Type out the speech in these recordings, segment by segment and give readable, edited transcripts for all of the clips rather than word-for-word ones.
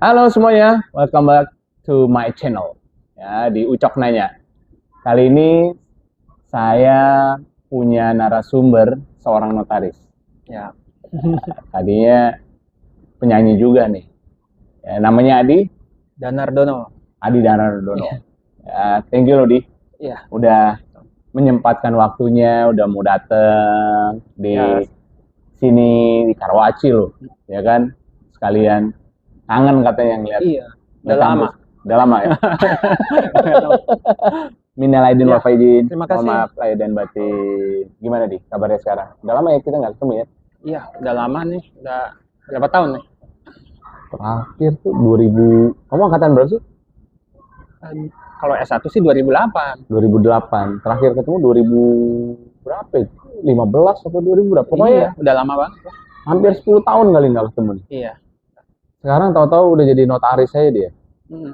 Halo semuanya, welcome back to my channel. Ya, di Ucok Nanya. Kali ini saya punya narasumber seorang notaris. Ya, Tadinya penyanyi juga nih. Ya, namanya Danardono. Adi Danardono. Ya, thank you loh Di, Iya, udah menyempatkan waktunya, udah mau dateng di Ya. sini di Karawaci loh, ya kan? Sekalian kangen katanya ngeliat iya. Udah naik lama. kampus. Udah lama ya. Minal aidin Ya, wal faizin. terima Mohon kasih. maaf lahir dan batin. Gimana Di kabarnya sekarang? Udah lama ya kita nggak ketemu ya. Iya, udah lama nih. Udah berapa tahun nih? Terakhir tuh 2000. Kamu angkatan berapa sih? Kalau S1 sih 2008. 2008. Terakhir ketemu 2000 berapa ya? 15 atau 2000 berapa? Pokoknya Iya, udah lama banget. hampir 10 tahun kali nggak ketemu nih. Iya. Sekarang tahu-tahu udah jadi notaris saya dia. Mm.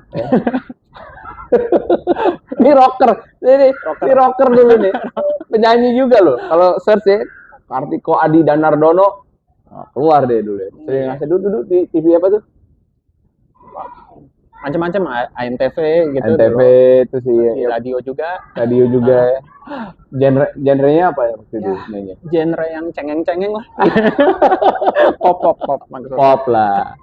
Ini rocker. Ini rocker dulu nih. Penyanyi juga loh. Kalau search ya, Kartiko Adi Danardono, keluar deh dulu ya. Sering ngasih dulu di TV apa tuh? Macam-macam ANTV gitu. NTV dulu. itu sih Di ya, radio juga. radio juga ya. Genrenya apa ya waktu itu nyanyi? Genre yang cengeng-cengeng lah. Pop maksudnya. Pop lah.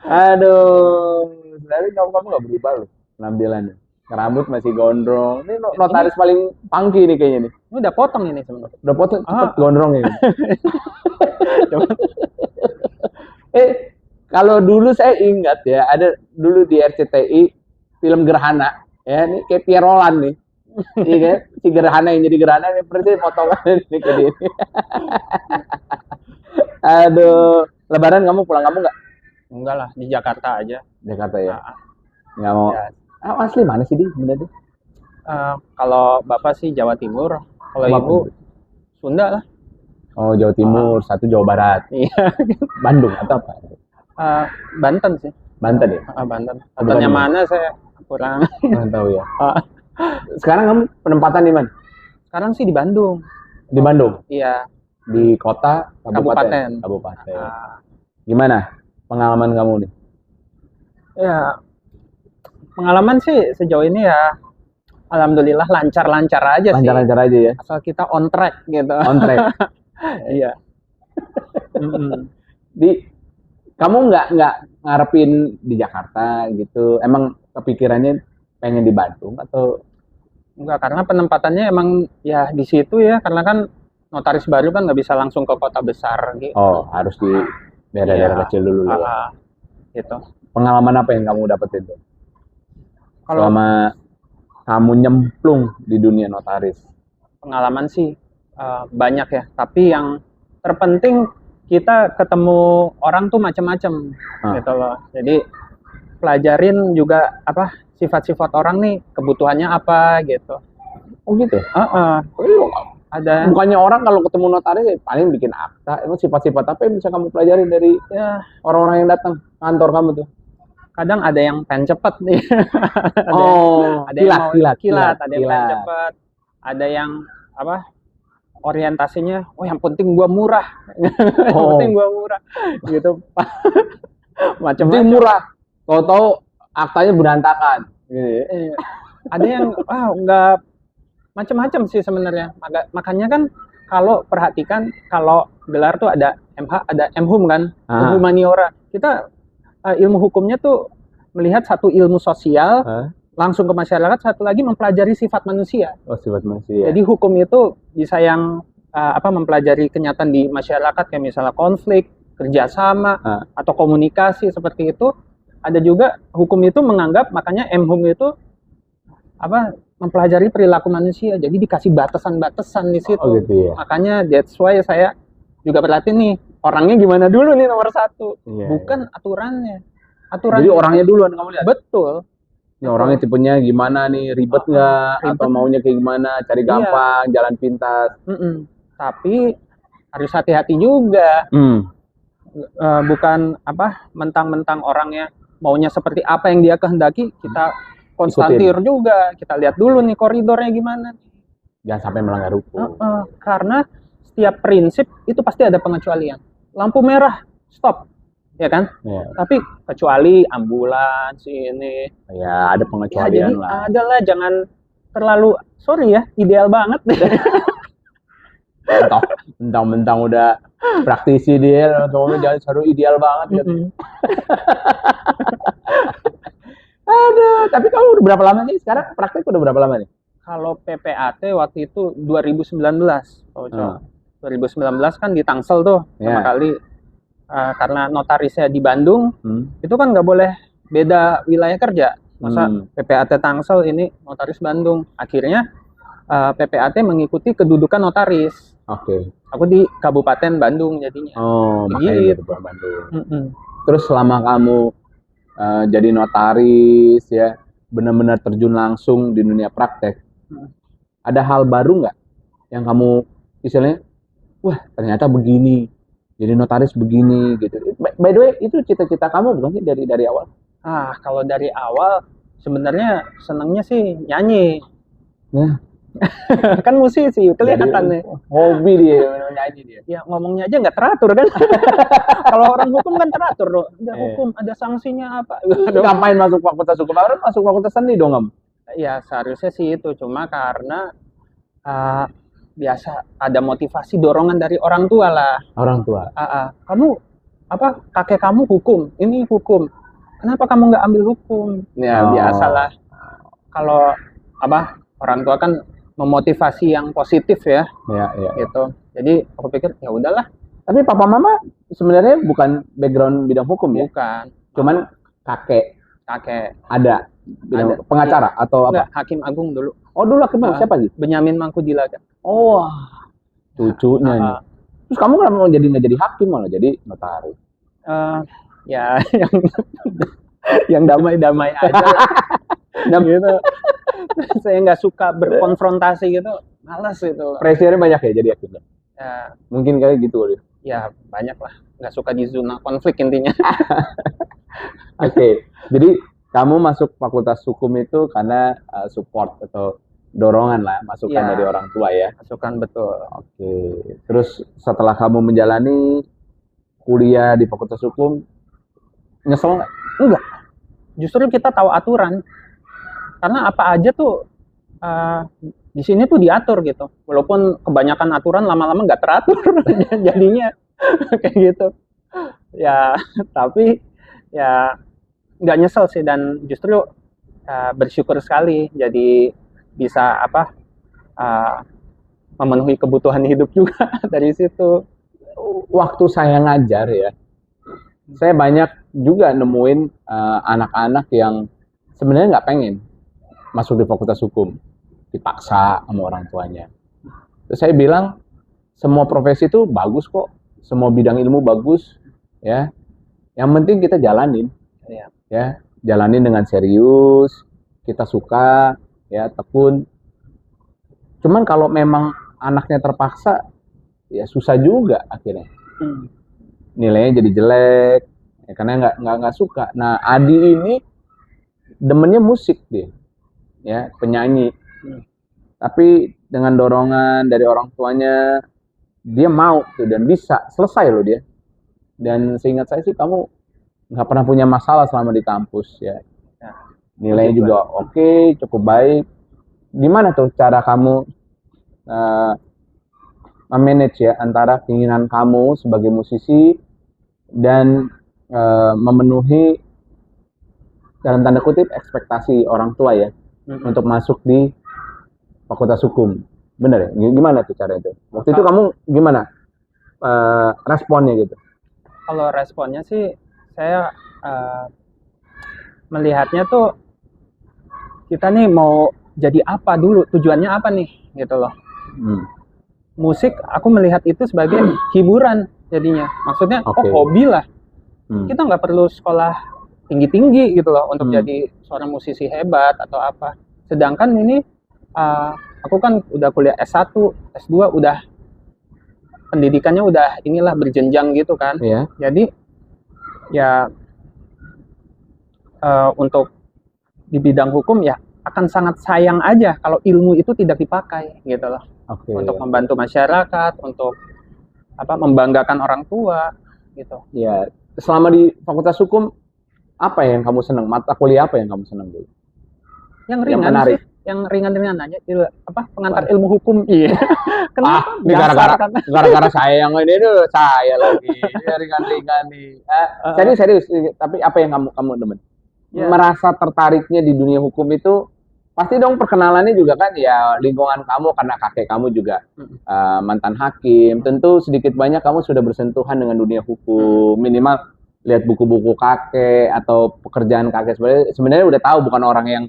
Aduh, dari kamu nggak berubah loh penampilannya. Rambut masih gondrong. Ini notaris paling funky nih kayaknya nih. Ini udah potong ini sebenarnya. Udah potong cepet Ah. gondrong ini. Coba. Kalau dulu saya ingat ya, ada dulu di RCTI film Gerhana, ya ini kayak Pierolan nih. Iya kan? Si Gerhana yang jadi Gerhana ini persis potongan ini ke dia. Aduh, Lebaran kamu pulang kamu nggak? Enggak lah, di Jakarta aja. Jakarta ya? Ah, Nggak mau. ya. Asli mana sih di? Bener tuh? Kalau bapak sih Jawa Timur, kalau Bapak. ibu Sunda lah. Oh, Jawa Timur, satu Jawa Barat. Iya. Bandung atau apa? Banten sih. Banten ya? Banten. Bukan Bantennya ini. mana saya kurang. Nggak tahu ya. Ah, Sekarang kamu penempatan di mana? Sekarang sih di Bandung. Di Bandung? Iya. Di kota, Kabupaten. Kabupaten. Ah, Gimana pengalaman kamu nih? ya pengalaman sih sejauh ini ya, alhamdulillah lancar-lancar aja sih. Lancar-lancar aja ya? Asal kita on track gitu. On track. Iya. Mm-mm. Kamu nggak ngarepin di Jakarta gitu? Emang kepikirannya pengen di Bandung atau? Enggak, karena penempatannya emang ya di situ ya, karena kan notaris baru kan nggak bisa langsung ke kota besar gitu. Oh, harus di daerah-daerah Iya. kecil dulu ya? Gitu. Pengalaman apa yang kamu dapetin tuh? Kalau Selama kamu nyemplung di dunia notaris? pengalaman sih banyak ya, tapi yang terpenting kita ketemu orang tuh macam-macam gitu loh. Jadi pelajarin juga apa sifat-sifat orang nih, kebutuhannya apa gitu. Oh gitu? Ada Bukannya orang kalau ketemu notaris ya paling bikin akta, emang sifat-sifat apa yang bisa kamu pelajari dari ya orang-orang yang datang kantor kamu tuh? kadang ada yang pengen cepet nih. Ada yang mau kilat, ada yang pengen cepet, ada yang apa orientasinya, oh yang penting gua murah, yang penting gua murah, gitu. Penting Macam-macam. murah. Tahu-tahu aktanya berantakan. Gitu ya. Iya. Ada yang nggak macam-macam sih sebenarnya. Makanya kan kalau perhatikan kalau gelar tuh ada MH, ada MHUM kan, Humaniora. Kita ilmu hukumnya tuh melihat satu ilmu sosial langsung ke masyarakat, satu lagi mempelajari sifat manusia. Oh, sifat manusia. Jadi hukum itu bisa yang mempelajari kenyataan di masyarakat kayak misalnya konflik, kerjasama atau komunikasi seperti itu. Ada juga hukum itu menganggap, makanya MHUM itu mempelajari perilaku manusia. Jadi dikasih batasan-batasan di situ. Oh, gitu ya. Makanya that's why saya juga perhatiin nih orangnya gimana dulu nih nomor satu, bukan aturannya. Jadi orangnya duluan kamu lihat. Betul. Ya, orangnya tipenya gimana nih, ribet nggak atau maunya kayak gimana, cari gampang, jalan pintas. Tapi harus hati-hati juga. Bukan mentang-mentang orangnya maunya seperti apa yang dia kehendaki, kita konstatir juga. Kita lihat dulu nih koridornya gimana. Jangan sampai melanggar hukum. Karena setiap prinsip itu pasti ada pengecualian. Lampu merah, stop. ya kan? Ya, Tapi kecuali ambulans ini, ya ada ya pengecualian jadi lah. adalah jangan terlalu, sorry ya, ideal banget. Mentang-mentang udah praktisi dia, ngomongnya jangan selalu ideal banget gitu. Mm-mm. Aduh, tapi kamu udah berapa lama nih sekarang? Praktek udah berapa lama nih? Kalau PPAT waktu itu 2019, oh, Hmm. 2019 kan di Tangsel tuh pertama Ya. kali. Karena notarisnya di Bandung, Hmm. itu kan nggak boleh beda wilayah kerja. Masa Hmm. PPAT Tangsel ini notaris Bandung. Akhirnya PPAT mengikuti kedudukan notaris. Oke. Aku di Kabupaten Bandung jadinya. Oh, makanya Begitu. gitu Pak Bandung. Mm-mm. Terus selama kamu jadi notaris ya, benar-benar terjun langsung di dunia praktek, Hmm. ada hal baru nggak yang kamu istilahnya, wah ternyata begini, jadi notaris begini gitu. By the way, itu cita-cita kamu bukan sih dari awal? Kalau dari awal sebenarnya senangnya sih nyanyi. Nah, Kan musisi, kelihatan nih. hobi dia nyanyi dia. Ya ngomongnya aja nggak teratur kan. Kalau orang hukum kan teratur loh. Ada hukum, ada sanksinya apa. Ngapain masuk fakultas hukum? Harus masuk fakultas seni dong, kamu. Ya seharusnya sih itu, cuma karena biasa ada motivasi dorongan dari orang tua lah. Orang tua. Kamu kakek kamu hukum, ini hukum. Kenapa kamu nggak ambil hukum? Ya Oh. biasalah. Kalau orang tua kan memotivasi yang positif ya, Ya. gitu. Jadi aku pikir ya udahlah, Tapi papa mama sebenarnya bukan background bidang hukum ya, bukan cuman kakek kakek, ada bidang Ada. pengacara atau apa? enggak, Hakim Agung dulu, Oh dulu ketemu Ah. siapa sih? Benyamin Mangkudilaga. Oh, cucunya nih. Ah, Terus kamu kenapa mau nggak jadi hakim malah jadi notaris? ya yang damai-damai aja lah. Gitu. Saya nggak suka berkonfrontasi gitu, malas gitu. Pressure-nya banyak ya jadi hakim. Ya, Mungkin kali gitu kali. ya banyak lah, nggak suka di zona konflik intinya. Oke, jadi kamu masuk fakultas hukum itu karena support atau dorongan lah, masukan Ya. dari orang tua ya. Masukan betul. Oke, terus setelah kamu menjalani kuliah di fakultas hukum, nyesel nggak? Enggak, justru kita tahu aturan, karena apa aja tuh di sini tuh diatur gitu, walaupun kebanyakan aturan lama-lama nggak teratur. Jadinya kayak gitu ya. Tapi ya nggak nyesel sih, dan justru bersyukur sekali jadi bisa memenuhi kebutuhan hidup juga dari situ. Waktu saya ngajar ya, saya banyak juga nemuin anak-anak yang sebenarnya nggak pengen masuk di fakultas hukum, dipaksa sama orang tuanya. Terus saya bilang, semua profesi itu bagus kok, semua bidang ilmu bagus, ya. Yang penting kita jalanin, Ya. ya, jalanin dengan serius, kita suka, ya, tekun. Cuman kalau memang anaknya terpaksa, ya susah juga akhirnya. Nilainya jadi jelek, ya, karena nggak suka. Nah, Adi ini demennya musik dia, ya, penyanyi. Tapi dengan dorongan dari orang tuanya, dia mau tuh dan bisa selesai loh dia. Dan seingat saya sih kamu nggak pernah punya masalah selama di kampus ya. Nilainya juga oke, cukup baik. Gimana tuh cara kamu memanage ya antara keinginan kamu sebagai musisi dan memenuhi dalam tanda kutip ekspektasi orang tua ya untuk masuk di fakultas hukum, bener ya? Gimana tuh cara itu? Waktu itu kamu gimana responnya gitu? Kalau responnya sih saya melihatnya tuh kita nih mau jadi apa dulu, tujuannya apa nih gitu loh. Musik aku melihat itu sebagai hiburan jadinya, maksudnya hobi lah. Kita nggak perlu sekolah tinggi-tinggi gitu loh untuk jadi seorang musisi hebat atau apa. Sedangkan ini aku kan udah kuliah S1, S2, udah pendidikannya udah inilah berjenjang gitu kan. Iya. Jadi ya untuk di bidang hukum ya akan sangat sayang aja kalau ilmu itu tidak dipakai gitu loh. Untuk membantu masyarakat, untuk membanggakan orang tua gitu. Ya, selama di Fakultas Hukum apa yang kamu senang? Mata kuliah apa yang kamu senang dulu? Yang Yang ringan menarik. sih, yang ringan-ringan aja. Pengantar ilmu hukum. Iya. Kenapa? Ini gara-gara saya yang ini dulu saya lagi. Ini ringan-ringan nih. Serius. Tapi apa yang kamu demen? Ya. Merasa tertariknya di dunia hukum itu pasti dong perkenalannya juga kan ya lingkungan kamu karena kakek kamu juga mantan hakim. Tentu sedikit banyak kamu sudah bersentuhan dengan dunia hukum. Minimal lihat buku-buku kakek atau pekerjaan kakek sebenarnya udah tahu bukan orang yang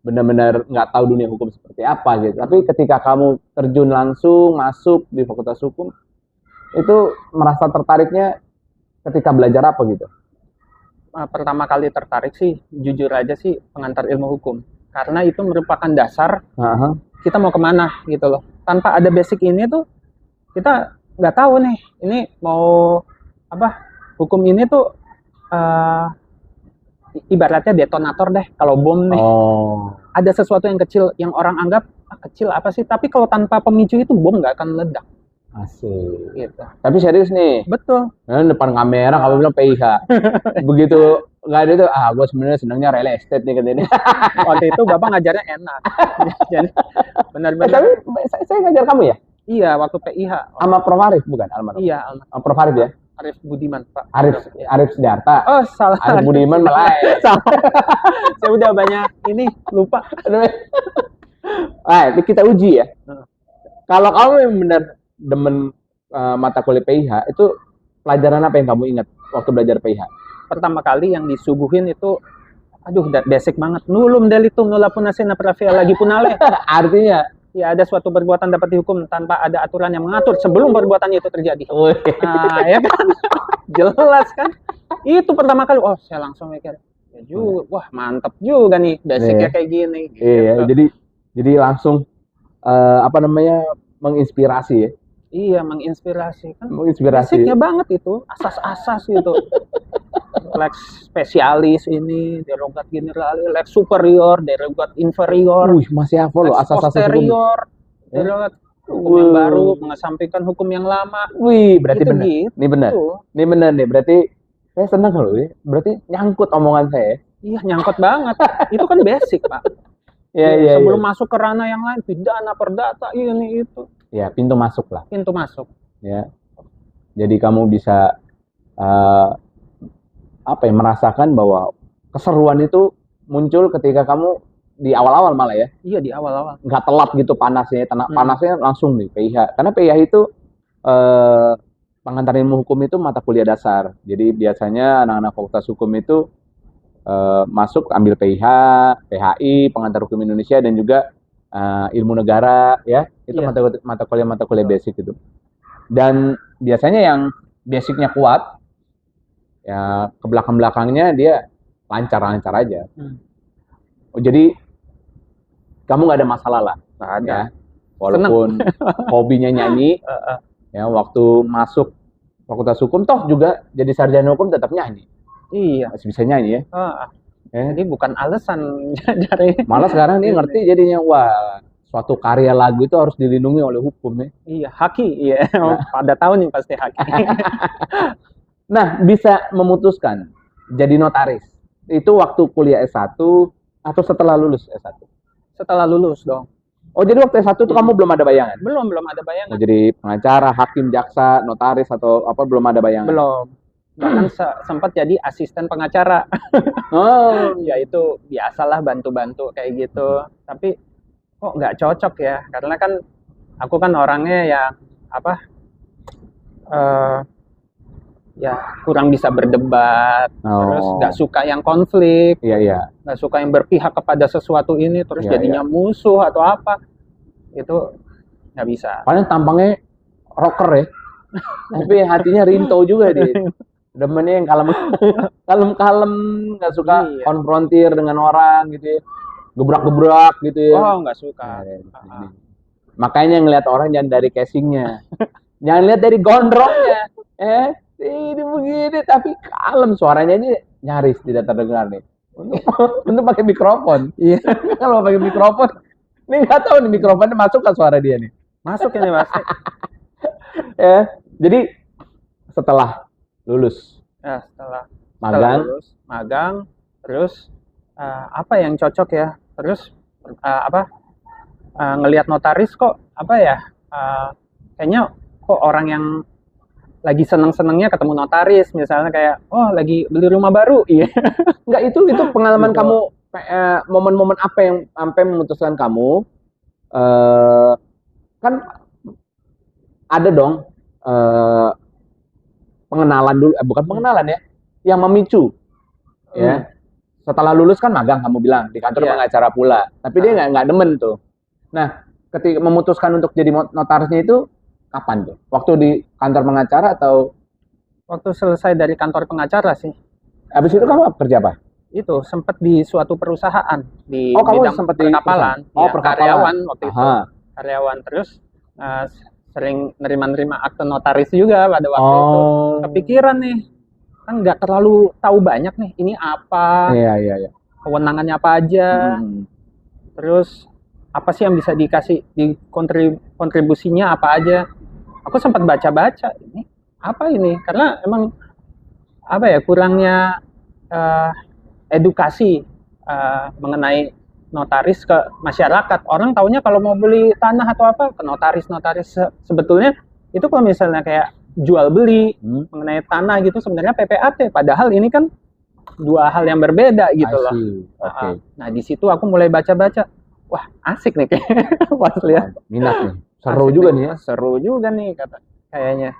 benar-benar nggak tahu dunia hukum seperti apa gitu. Tapi ketika kamu terjun langsung masuk di Fakultas Hukum itu merasa tertariknya ketika belajar apa gitu? Pertama kali tertarik sih jujur aja sih pengantar ilmu hukum. Karena itu merupakan dasar kita mau kemana gitu loh. Tanpa ada basic ini tuh kita nggak tahu nih ini mau apa. Hukum ini tuh ibaratnya detonator deh kalau bom nih. Ada sesuatu yang kecil yang orang anggap kecil apa sih, tapi kalau tanpa pemicu itu bom nggak akan meledak. Asik Gitu. Tapi serius nih, Betul. depan kamera kamu bilang PIH begitu nggak ada itu gue sebenarnya senangnya real estate nih katanya. Waktu itu bapak ngajarnya enak. Jadi benar-benar. Tapi saya ngajar kamu ya? Iya, waktu PIH. Sama Prof Arif bukan? Iya, Prof Arif ya? Arif Budiman, Pak. Arif Sidarta. Oh, salah. Arif Budiman malah. Saya udah banyak ini lupa. Kita uji ya. Kalau kamu yang benar demen mata kuliah PIH, itu pelajaran apa yang kamu ingat waktu belajar PIH? Pertama kali yang disuguhin itu, aduh, basic banget. Nulum delitum nula punasena pravia lagi punale. Artinya? Ya, ada suatu perbuatan dapat dihukum tanpa ada aturan yang mengatur sebelum perbuatan itu terjadi. Ya kan? Jelas kan? Itu pertama kali, saya langsung mikir, ya juga, wah mantep juga nih, basicnya kayak gini. Iya, gitu. Jadi langsung menginspirasi ya. Iya, menginspirasi kan. Menginspirasi. Basicnya banget itu, asas-asas gitu. Lex spesialis ini, derogat general, lex superior, derogat inferior. Masih hafal loh asas-asas posterior, derogat hukum yang baru, mengesampingkan hukum yang lama. Berarti benar. Gitu. Ini benar nih. Berarti saya senang loh ya. Berarti nyangkut omongan saya. Iya, nyangkut banget. Itu kan basic, Pak. Iya. Sebelum masuk ke ranah yang lain, pidana, perdata, ini itu. Ya, pintu masuk lah. Pintu masuk. Ya. Jadi kamu bisa merasakan bahwa keseruan itu muncul ketika kamu di awal-awal malah ya. Iya, di awal-awal. Nggak telat gitu panasnya. Panasnya langsung nih PIH. Karena PIH itu pengantar ilmu hukum itu mata kuliah dasar. Jadi biasanya anak-anak Fakultas Hukum itu masuk ambil PIH, PHI, pengantar hukum Indonesia dan juga ilmu negara ya. Itu mata kuliah basic itu. Dan biasanya yang basicnya kuat ya ke belakang-belakangnya dia lancar-lancar aja. Jadi kamu nggak ada masalah lah. Nggak ada. Ya. Walaupun hobinya nyanyi, ya waktu masuk Fakultas Hukum toh juga jadi sarjana hukum tetap nyanyi. Iya. Masih bisa nyanyi ya. Jadi bukan alasan dari. Malah sekarang dia ngerti jadinya suatu karya lagu itu harus dilindungi oleh hukum ya. Iya, haki. Iya. Pada tahu nih pasti haki. Nah, bisa memutuskan jadi notaris. Itu waktu kuliah S1 atau setelah lulus S1? Setelah lulus dong. Oh, jadi waktu S1 itu kamu belum ada bayangan? Belum ada bayangan. Mau jadi pengacara, hakim, jaksa, notaris atau apa belum ada bayangan? Belum. Bahkan sempat jadi asisten pengacara. Ya itu biasalah bantu-bantu kayak gitu. Tapi kok nggak cocok ya? Karena kan aku kan orangnya yang ya kurang bisa berdebat, terus nggak suka yang konflik, nggak suka yang berpihak kepada sesuatu ini, terus jadinya musuh atau apa, itu nggak bisa. Paling tampangnya rocker ya, tapi hatinya rinto juga dia. Demennya yang kalem, nggak suka konfrontir dengan orang gitu ya, gebrak-gebrak gitu ya. Oh, nggak suka. Makanya ngelihat orang jangan dari casingnya, jangan lihat dari gondrongnya, ini begini tapi kalem, suaranya aja nyaris tidak terdengar nih. Untuk pakai mikrofon. Iya. Kalau pakai mikrofon, ini nggak tahu nih mikrofonnya masuk ke suara dia nih. Masuk ini pasti. Ya, jadi setelah lulus Ya, setelah Magang. lulus magang, terus apa yang cocok ya? Terus ngelihat notaris kok apa ya? Kayaknya kok orang yang lagi seneng-senengnya ketemu notaris, misalnya kayak lagi beli rumah baru, iya. Enggak, itu pengalaman Gitu. kamu, momen-momen apa yang sampai memutuskan kamu kan ada dong pengenalan dulu, bukan pengenalan ya, yang memicu ya. Setelah lulus kan magang, kamu bilang di kantor pengacara pula, tapi dia nggak demen tuh. Nah, ketika memutuskan untuk jadi notarisnya itu kapan tuh? Waktu di kantor pengacara atau Waktu selesai dari kantor pengacara sih. habis itu kamu kerja apa? Itu sempat di suatu perusahaan di kamu bidang sempat di perkapalan. perusahaan? Perkapalan. Karyawan waktu itu. Karyawan, terus sering nerima akte notaris juga pada waktu itu. Kepikiran nih, kan nggak terlalu tahu banyak nih, ini apa, Iya. kewenangannya apa aja, terus apa sih yang bisa dikasih di kontribusinya apa aja. Aku sempat baca-baca, ini apa ini, karena emang apa ya, kurangnya edukasi mengenai notaris ke masyarakat. Orang taunya kalau mau beli tanah atau apa ke notaris. Sebetulnya itu kalau misalnya kayak jual beli mengenai tanah gitu sebenarnya PPAT, padahal ini kan dua hal yang berbeda gitu loh. Nah, di situ aku mulai baca-baca. Wah, asik nih pas lihat. Minat nih. Seru juga nih ya. Seru juga nih kayaknya.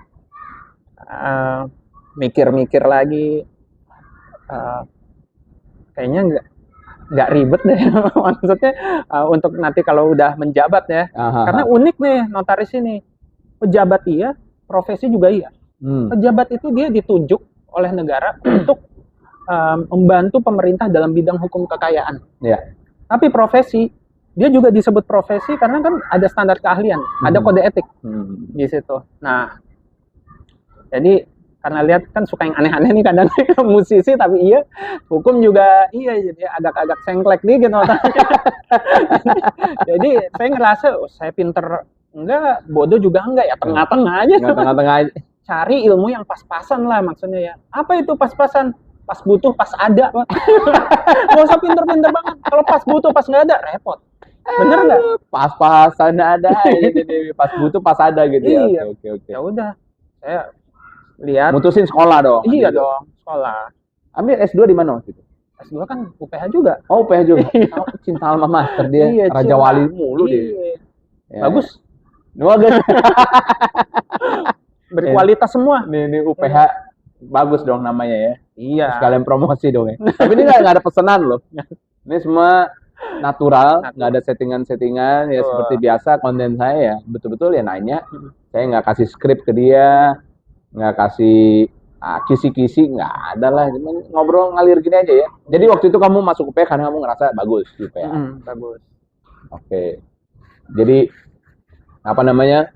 Mikir-mikir lagi. Kayaknya nggak ribet deh. Maksudnya untuk nanti kalau udah menjabat ya. Karena unik nih notaris ini. Pejabat iya, profesi juga iya. Pejabat itu dia ditunjuk oleh negara untuk membantu pemerintah dalam bidang hukum kekayaan. Tapi profesi, dia juga disebut profesi karena kan ada standar keahlian, ada kode etik di situ. Nah, jadi karena lihat kan suka yang aneh-aneh nih kadang musisi, tapi iya hukum juga iya, jadi agak-agak sengklek nih gitu. Jadi saya ngerasa saya pinter enggak, bodoh juga enggak ya, tengah-tengah aja. Tengah-tengah aja. Cari ilmu yang pas-pasan lah maksudnya ya. Apa itu pas-pasan? Pas butuh, pas ada. Gak usah pinter-pinter banget. Kalau pas butuh, pas nggak ada, repot. Bener nggak? Pas-pasan ada, gitu. Pas butuh, pas ada gitu ya. Oke. Ya udah, saya lihat. Mutusin sekolah dong. Iya dong, sekolah. Ambil S2 di mana waktu itu? S2 kan UPH juga. Oh, UPH juga. Cinta alma mater dia. Iya, Raja Wali mulu dia. Bagus. Bagus. Berkualitas semua. Ini UPH bagus dong namanya ya. Iya. Sekalian promosi dong ya. Tapi ini nggak ada pesanan loh. Ini semua natural, nggak ada settingan-settingan ya, seperti biasa konten saya ya. Betul-betul ya nanya. Saya nggak kasih skrip ke dia, nggak kasih kisi-kisi, nggak ada lah. Cuman ngobrol ngalir gini aja ya. Jadi waktu itu kamu masuk UPH karena kamu ngerasa bagus di UPH. Bagus. Oke. Jadi apa namanya?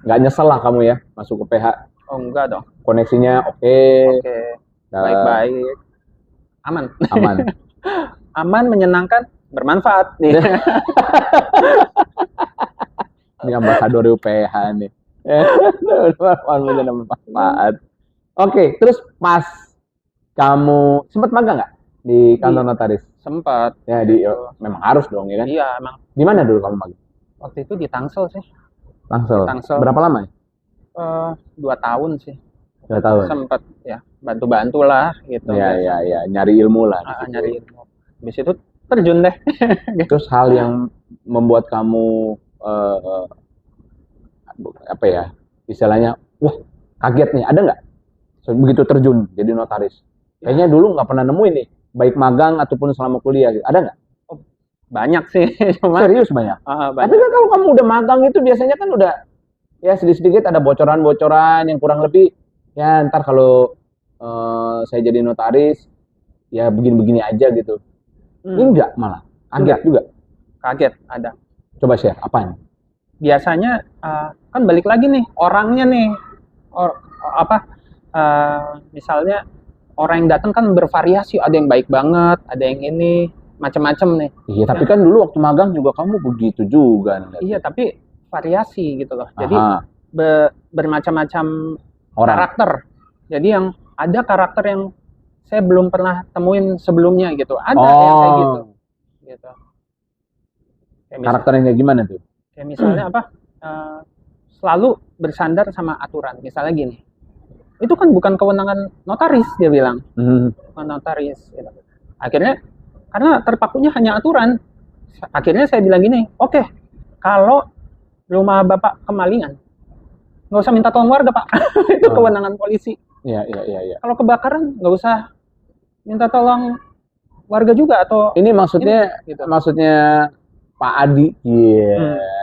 Nggak nyesel lah kamu ya masuk UPH. Oh enggak dong. Koneksinya oke. Baik-baik. Aman. Aman, menyenangkan, bermanfaat nih. Ini ambasador UPH nih. Bermanfaat. Oke, terus pas kamu sempat magang nggak di kantor notaris? Sempat. Ya memang harus dong ya kan? Iya, emang. Di mana dulu kamu magang? Waktu itu di Tangsel sih. Tangsel. Berapa lama ya? 2 tahun sih. 2 tahun. Sempat ya, bantu-bantu lah gitu. Iya, nyari ilmu lah. Nyari ilmu. Habis itu terjun deh. Terus hal yang membuat kamu apa ya? Istilahnya, wah, kaget nih, ada nggak? Begitu terjun jadi notaris. Kayaknya dulu nggak pernah nemuin nih, baik magang ataupun selama kuliah gitu. Ada nggak? Banyak sih. Serius banyak? Banyak. Tapi kan kalau kamu udah magang itu biasanya kan udah ya sedikit-sedikit ada bocoran-bocoran yang kurang lebih ya ntar kalau saya jadi notaris ya begini-begini aja gitu. Ini enggak malah kaget juga. Kaget ada. Coba share apaan? Biasanya kan balik lagi nih orangnya nih misalnya orang yang datang kan bervariasi, ada yang baik banget, ada yang ini macam-macam nih. Iya, tapi kan dulu waktu magang juga kamu begitu juga. Iya, tapi variasi gitu loh. Jadi bermacam-macam karakter Jadi yang ada karakter yang saya belum pernah temuin sebelumnya gitu. Ada yang kayak gitu. Gitu. Karakternya kayak gimana tuh? Kayak misalnya apa? Selalu bersandar sama aturan. Misalnya gini. Itu kan bukan kewenangan notaris, dia bilang. Bukan notaris. Gitu. Akhirnya, karena terpakunya hanya aturan. Akhirnya saya bilang gini, oke, kalau rumah Bapak kemalingan, nggak usah minta tolong warga, Pak. Itu kewenangan polisi. Iya. Kalau kebakaran, nggak usah minta tolong warga juga atau... Ini maksudnya, gitu. Maksudnya Pak Adi,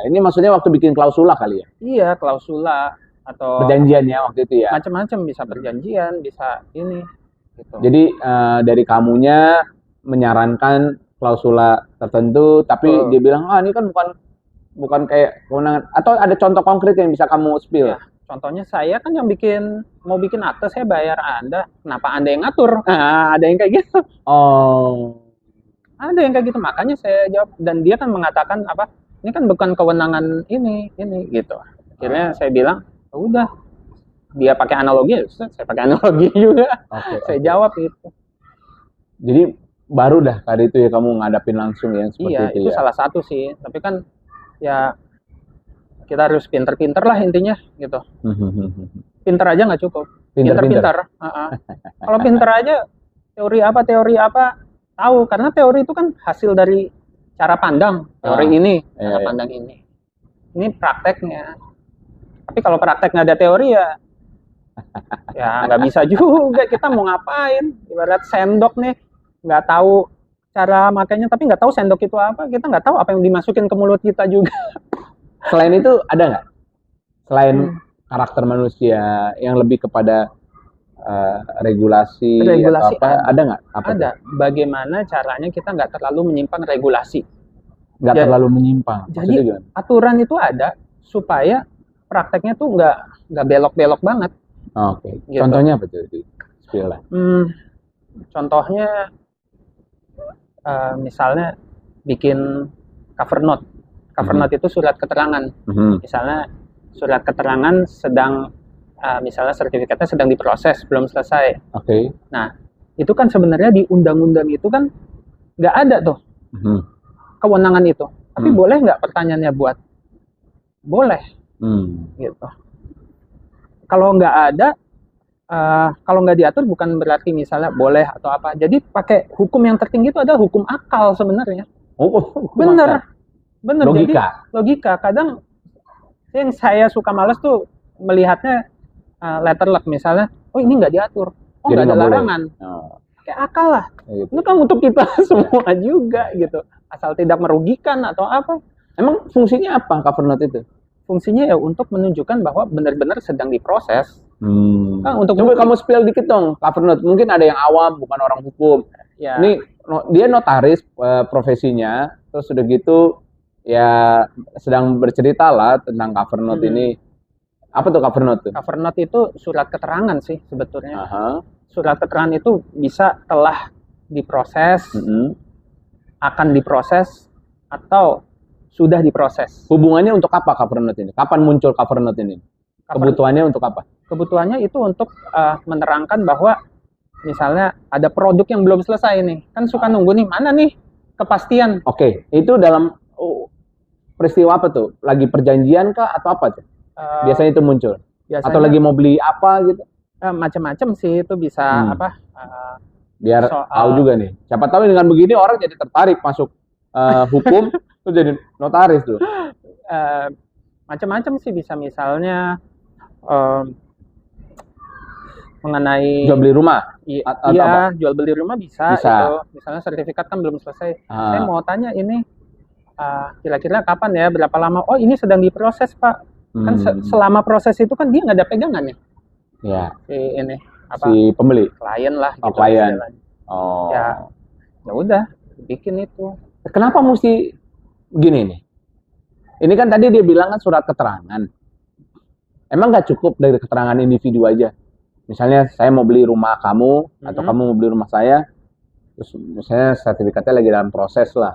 Ini maksudnya waktu bikin klausula kali ya? Iya, klausula. Atau perjanjian ya waktu itu ya, macam-macam, bisa perjanjian, bisa ini gitu. Jadi dari kamunya menyarankan klausula tertentu, tapi dia bilang ini kan bukan kayak kewenangan, atau ada contoh konkret yang bisa kamu spill ya? Contohnya saya kan yang mau bikin akte, saya bayar Anda, kenapa Anda yang ngatur? Ada yang kayak gitu. Ada yang kayak gitu, makanya saya jawab, dan dia kan mengatakan apa, ini kan bukan kewenangan ini gitu. Akhirnya saya bilang, udah, dia pakai analogi, saya pakai analogi juga. Saya jawab itu. Jadi baru dah tadi itu ya kamu ngadapin langsung yang seperti itu ya? Salah satu sih. Tapi kan ya kita harus pinter-pinter lah intinya gitu. Pinter aja nggak cukup. Pinter-pinter. Kalau pinter aja teori apa tahu, karena teori itu kan hasil dari cara pandang. Teori ini, cara pandang ini. Ini prakteknya. Tapi kalau praktek nggak ada teori ya nggak bisa juga. Kita mau ngapain? Ibarat sendok nih, nggak tahu cara makanya, tapi nggak tahu sendok itu apa. Kita nggak tahu apa yang dimasukin ke mulut kita juga. Selain itu ada nggak? Selain karakter manusia yang lebih kepada regulasi atau apa? Ada nggak? Ada. Bagaimana caranya kita nggak terlalu menyimpang regulasi? Nggak terlalu menyimpang. Jadi aturan itu ada supaya prakteknya tuh nggak belok-belok banget. Oke. Gitu. Contohnya apa tuh? Contohnya misalnya bikin cover note. Cover note itu surat keterangan. Misalnya surat keterangan sedang misalnya sertifikatnya sedang diproses, belum selesai. Nah, itu kan sebenarnya di undang-undang itu kan nggak ada tuh kewenangan itu. Tapi boleh nggak, pertanyaannya buat? Boleh. Gitu. Kalau nggak ada, kalau nggak diatur bukan berarti misalnya boleh atau apa. Jadi pakai hukum yang tertinggi itu adalah hukum akal sebenarnya. Bener. Logika. Jadi logika. Kadang yang saya suka males tuh melihatnya letter luck misalnya. Oh ini nggak diatur. Oh nggak ada larangan. Kayak akal lah. Gitu. Itu kan untuk kita semua juga gitu. Asal tidak merugikan atau apa. Emang fungsinya apa cover note itu? Fungsinya ya untuk menunjukkan bahwa benar-benar sedang diproses. Nah, coba kamu spill dikit dong cover note. Mungkin ada yang awam, bukan orang hukum. Ya. Ini dia notaris profesinya, terus udah gitu ya sedang bercerita lah tentang cover note ini. Apa tuh cover note? Cover note itu surat keterangan sih sebetulnya. Surat keterangan itu bisa telah diproses, akan diproses, atau sudah diproses. Hubungannya untuk apa cover note ini? Kapan muncul cover note ini? Kebutuhannya untuk apa? Kebutuhannya itu untuk menerangkan bahwa misalnya ada produk yang belum selesai nih. Kan suka nunggu nih, mana nih kepastian. Itu dalam peristiwa apa tuh? Lagi perjanjian kah atau apa tuh? Biasanya itu muncul. Atau lagi mau beli apa gitu? Macam-macam sih itu bisa biar tahu juga nih. Siapa tahu dengan begini orang jadi tertarik masuk hukum. Itu jadi notaris tuh. Macam-macam sih, bisa misalnya mengenai jual beli rumah. Iya, jual beli rumah bisa. Gitu. Misalnya sertifikat kan belum selesai. Saya mau tanya ini kira-kira kapan ya, berapa lama? Oh ini sedang diproses Pak. Kan selama proses itu kan dia nggak ada pegangannya. Iya. Si pembeli. Klien lah. Gitu, klien. Ya udah bikin itu. Kenapa mesti gini nih? Ini kan tadi dia bilang kan surat keterangan. Emang nggak cukup dari keterangan individu aja? Misalnya saya mau beli rumah kamu atau kamu mau beli rumah saya, terus misalnya sertifikatnya lagi dalam proses lah.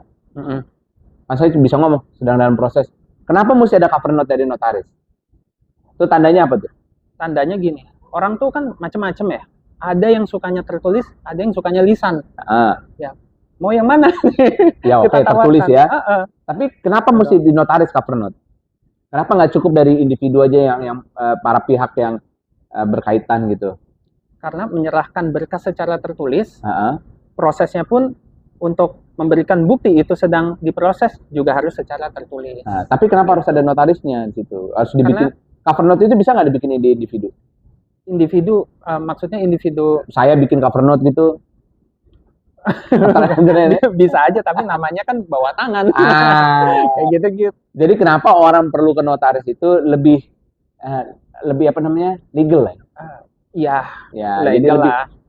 Kan saya bisa ngomong sedang dalam proses. Kenapa mesti ada cover note dari notaris? Itu tandanya apa tuh? Tandanya gini. orang tuh kan macam-macam ya. Ada yang sukanya tertulis, ada yang sukanya lisan. Ya, mau yang mana? Ya oke, Kita tertulis tawarkan. ya. Tapi kenapa mesti di notaris cover note? Kenapa nggak cukup dari individu aja yang para pihak yang berkaitan gitu? Karena menyerahkan berkas secara tertulis, prosesnya pun untuk memberikan bukti itu sedang diproses juga harus secara tertulis. Nah, tapi kenapa harus ada notarisnya di situ? Harus dibikin cover note itu bisa nggak dibikin di individu? Individu, maksudnya individu. Saya bikin cover note gitu. Bisa aja, tapi namanya kan bawa tangan. Kayak gitu. Jadi kenapa orang perlu ke notaris itu lebih apa namanya, legal ya? Ya, jadi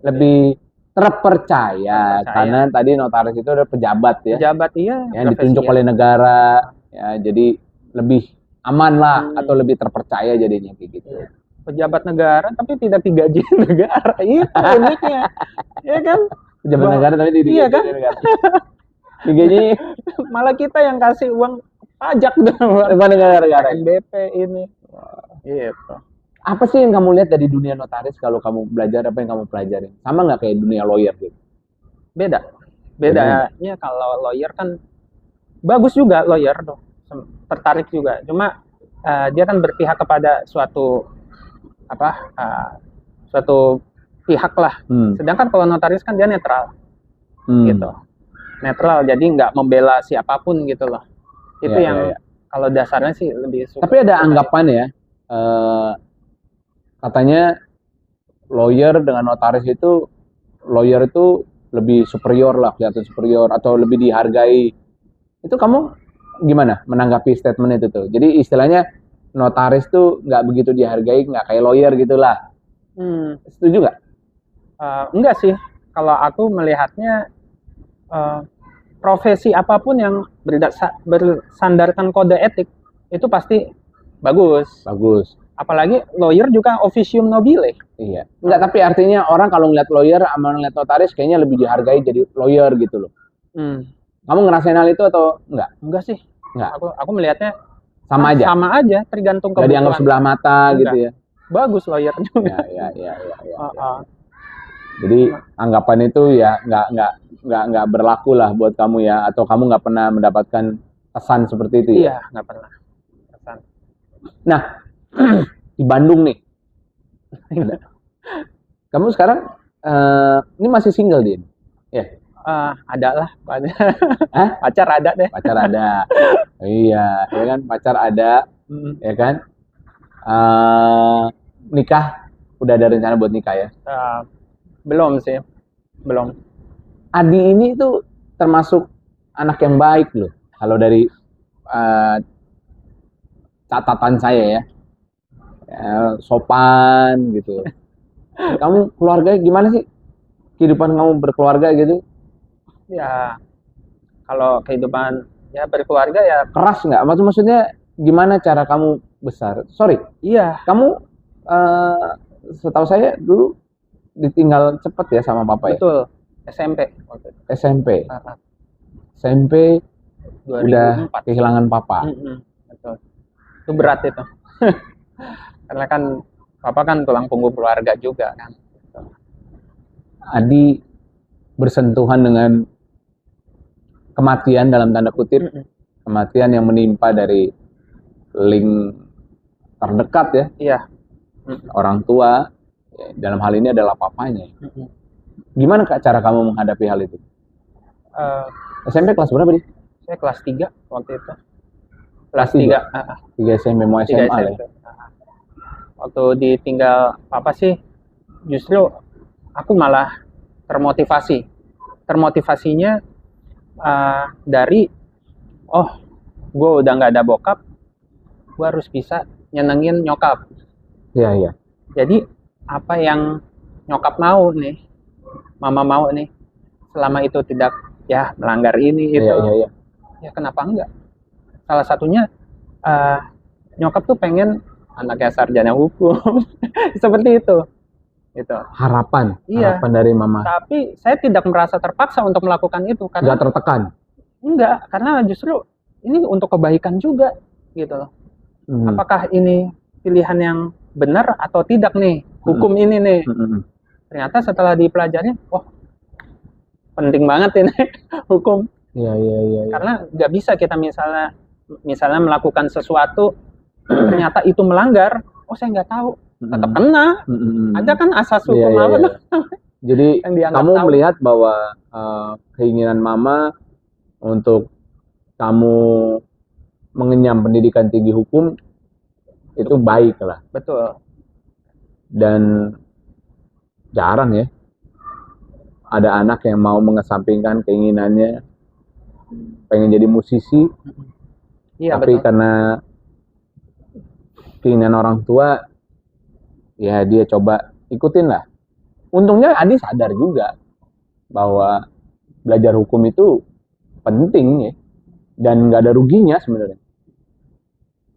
lebih terpercaya karena tadi notaris itu adalah pejabat ya. Pejabat iya. Yang ditunjuk oleh negara ya, jadi lebih aman lah atau lebih terpercaya jadinya kayak gitu. Pejabat negara tapi tidak digaji negara, itu uniknya. Ya kan? Pejabat negara tapi tidak digaji negara. Digaji malah kita yang kasih uang pajak dong. Negara-negara NBP ini. Gitu. Apa sih yang kamu lihat dari dunia notaris kalau kamu belajar, apa yang kamu pelajarin? Sama nggak kayak dunia lawyer gitu? Bedanya kalau lawyer kan bagus juga, lawyer tuh tertarik juga. Cuma dia kan berpihak kepada suatu pihak lah. Sedangkan kalau notaris kan dia netral, gitu. Netral, jadi nggak membela siapapun gitu loh. Itu kalau dasarnya sih lebih suka. Tapi ada anggapan ya, katanya lawyer dengan notaris itu, lawyer itu lebih superior lah, kelihatan superior atau lebih dihargai. Itu kamu gimana menanggapi statement itu tuh? Jadi istilahnya notaris tuh nggak begitu dihargai, nggak kayak lawyer gitulah. Setuju nggak? Enggak sih. Kalau aku melihatnya profesi apapun yang bersandarkan kode etik itu pasti bagus. Apalagi lawyer juga officium nobile. Iya. Enggak, tapi artinya orang kalau ngeliat lawyer sama ngeliat notaris kayaknya lebih dihargai jadi lawyer gitu loh. Kamu ngerasain hal itu atau enggak? Enggak sih. Enggak. Aku melihatnya sama aja, tergantung kebutuhan. Nggak dianggap sebelah mata gitu ya. Bagus lawyer juga. Ya. Jadi anggapan itu ya nggak berlaku lah buat kamu ya, atau kamu nggak pernah mendapatkan pesan seperti itu ya? Iya, nggak pernah pesan. Nah, di Bandung nih, kamu sekarang ini masih single Din? Ya. Ada lah, pacar ada deh. Pacar ada, iya, ya kan, pacar ada, ya kan. Nikah, udah ada rencana buat nikah ya? Belum sih, belum. Adi ini tuh termasuk anak yang baik loh, kalau dari catatan saya ya, sopan gitu. Kamu keluarga gimana sih? Kehidupan kamu berkeluarga gitu? Ya, kalau kehidupan ya berkeluarga ya keras nggak? Maksudnya gimana cara kamu besar? Sorry, iya. Kamu setahu saya dulu ditinggal cepet ya sama papa ya? Betul, SMP. SMP 2004. Udah kehilangan papa. Betul. Itu berat itu. Karena kan papa kan tulang punggung keluarga juga kan. Adi bersentuhan dengan kematian dalam tanda kutip, kematian yang menimpa dari link terdekat ya. Iya. Orang tua, ya, dalam hal ini adalah papanya. Gimana Kak cara kamu menghadapi hal itu? SMP kelas berapa nih? Saya kelas 3 waktu itu. Kelas 3. 3 SMP, mau SMA ya? Waktu ditinggal papa sih, justru aku malah termotivasi. Termotivasinya dari, gue udah nggak ada bokap, gue harus bisa nyenengin nyokap. Iya. Jadi apa yang nyokap mau nih, mama mau nih, selama itu tidak ya melanggar ini itu, ya kenapa enggak? Salah satunya nyokap tuh pengen anaknya sarjana hukum, seperti itu. Gitu. Harapan dari mama. Tapi saya tidak merasa terpaksa untuk melakukan itu karena nggak tertekan. Enggak, karena justru ini untuk kebaikan juga, gitu loh. Apakah ini pilihan yang benar atau tidak nih hukum ini nih. Ternyata setelah dipelajari, penting banget ini hukum. Iya. Karena nggak bisa kita misalnya melakukan sesuatu ternyata itu melanggar, saya nggak tahu, tetap kena. Ada kan asas hukum apa tuh? Jadi yang kamu tahu. melihat bahwa keinginan mama untuk kamu mengenyam pendidikan tinggi hukum itu baik lah. Betul. Dan jarang ya ada anak yang mau mengesampingkan keinginannya pengen jadi musisi, tapi betul. karena keinginan orang tua, ya dia coba ikutin lah. Untungnya Adi sadar juga bahwa belajar hukum itu penting ya, dan nggak ada ruginya sebenarnya.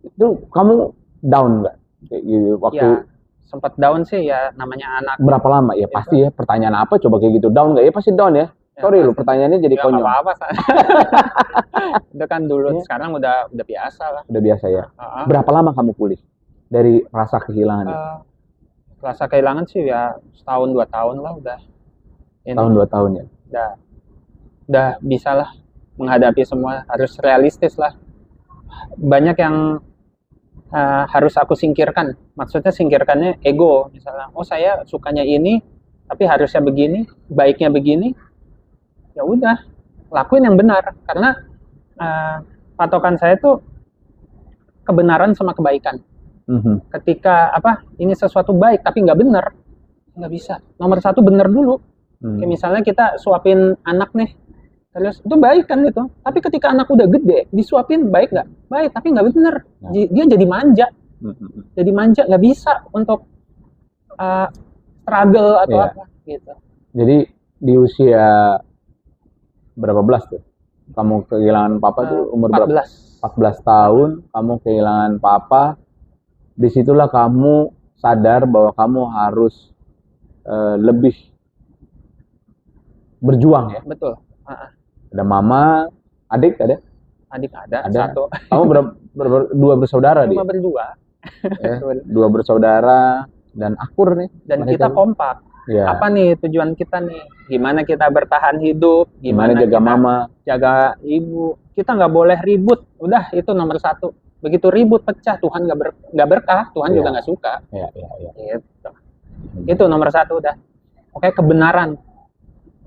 Itu kamu down nggak kayak gitu waktu? Ya, sempat down sih ya, namanya anak. Berapa lama ya? Pasti ya, pertanyaan apa coba kayak gitu, down nggak ya? Pasti down ya. Sorry lu, pertanyaannya jadi konyol. Nggak apa-apa. Itu kan dulu, sekarang udah biasa lah. Udah biasa ya. Berapa lama kamu pulih dari rasa kehilangan? Rasa kehilangan sih ya setahun 2 tahun lah udah. Tahun 2 tahun ya. Udah bisa lah menghadapi semua, harus realistis lah. Banyak yang harus aku singkirkan. Maksudnya singkirkannya ego, misalnya, saya sukanya ini, tapi harusnya begini, baiknya begini. Ya udah, lakuin yang benar. Karena patokan saya tuh kebenaran sama kebaikan. Ketika ini sesuatu baik tapi nggak benar, nggak bisa. Nomor 1 benar dulu. Kayak misalnya kita suapin anak nih, terus itu baik kan itu. Tapi ketika anak udah gede, disuapin baik nggak? Baik, tapi nggak benar. Dia jadi manja. Jadi manja, nggak bisa untuk struggle atau apa gitu. Jadi di usia berapa belas tuh? Kamu kehilangan papa tuh umur 14. berapa? 14 tahun, kamu kehilangan papa. Disitulah kamu sadar bahwa kamu harus lebih berjuang ya. Betul. Ada mama, adik ada? Adik ada. 1. Kamu dua bersaudara dia? Cuma berdua. Ya, 2 bersaudara dan akur nih. Dan kita kompak. Ya. Apa nih tujuan kita nih? Gimana kita bertahan hidup? Gimana jaga mama? Jaga ibu. Kita nggak boleh ribut. Udah, itu nomor 1. Begitu ribut pecah, Tuhan nggak berkah, Tuhan juga nggak suka. Gitu. Itu nomor 1 udah. Oke, kebenaran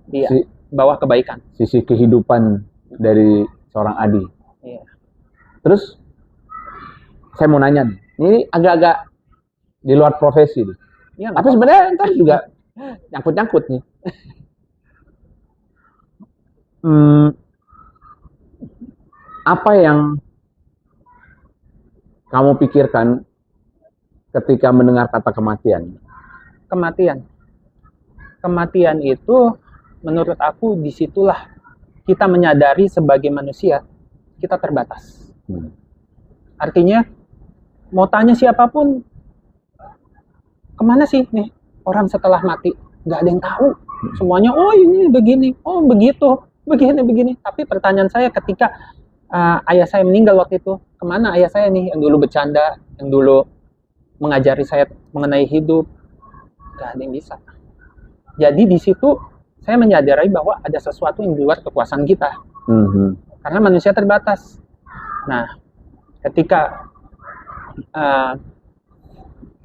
dia bawah kebaikan. Sisi kehidupan dari seorang Adi. Iya. Terus saya mau nanya nih, ini agak-agak di luar profesi nih. Ya, tapi sebenarnya ntar juga nyangkut-nyangkut nih. Apa yang kamu pikirkan ketika mendengar kata kematian? Kematian itu menurut aku disitulah kita menyadari sebagai manusia kita terbatas. Artinya mau tanya siapapun, kemana sih nih orang setelah mati? Nggak ada yang tahu. Semuanya ini begini, begitu, begini. Tapi pertanyaan saya ketika ayah saya meninggal waktu itu, kemana ayah saya nih yang dulu bercanda, yang dulu mengajari saya mengenai hidup? Nggak ada yang bisa. Jadi di situ saya menyadari bahwa ada sesuatu yang di luar kekuasaan kita. Karena manusia terbatas. Nah, ketika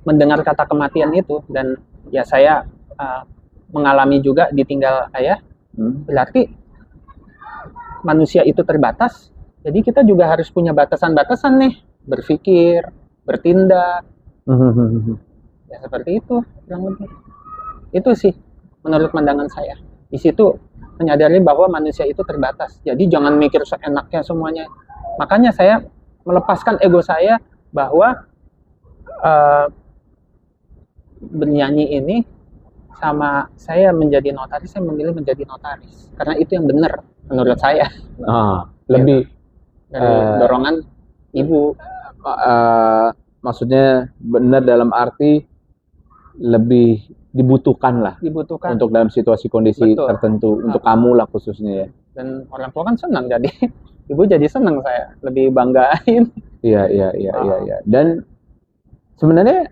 mendengar kata kematian itu, dan ya saya mengalami juga ditinggal ayah, berarti manusia itu terbatas. Jadi kita juga harus punya batasan-batasan nih, berpikir, bertindak. Ya seperti itu, kurang lebih. Itu sih menurut pandangan saya. Di situ menyadari bahwa manusia itu terbatas. Jadi jangan mikir seenaknya semuanya. Makanya saya melepaskan ego saya bahwa bernyanyi ini sama saya menjadi notaris, saya memilih menjadi notaris. Karena itu yang benar menurut saya. Lebih dari dorongan ibu. Maksudnya benar dalam arti lebih dibutuhkan untuk dalam situasi kondisi tertentu. Untuk kamu lah khususnya ya. Dan orang tua kan senang, jadi ibu jadi senang, saya lebih banggain. Iya. Dan sebenarnya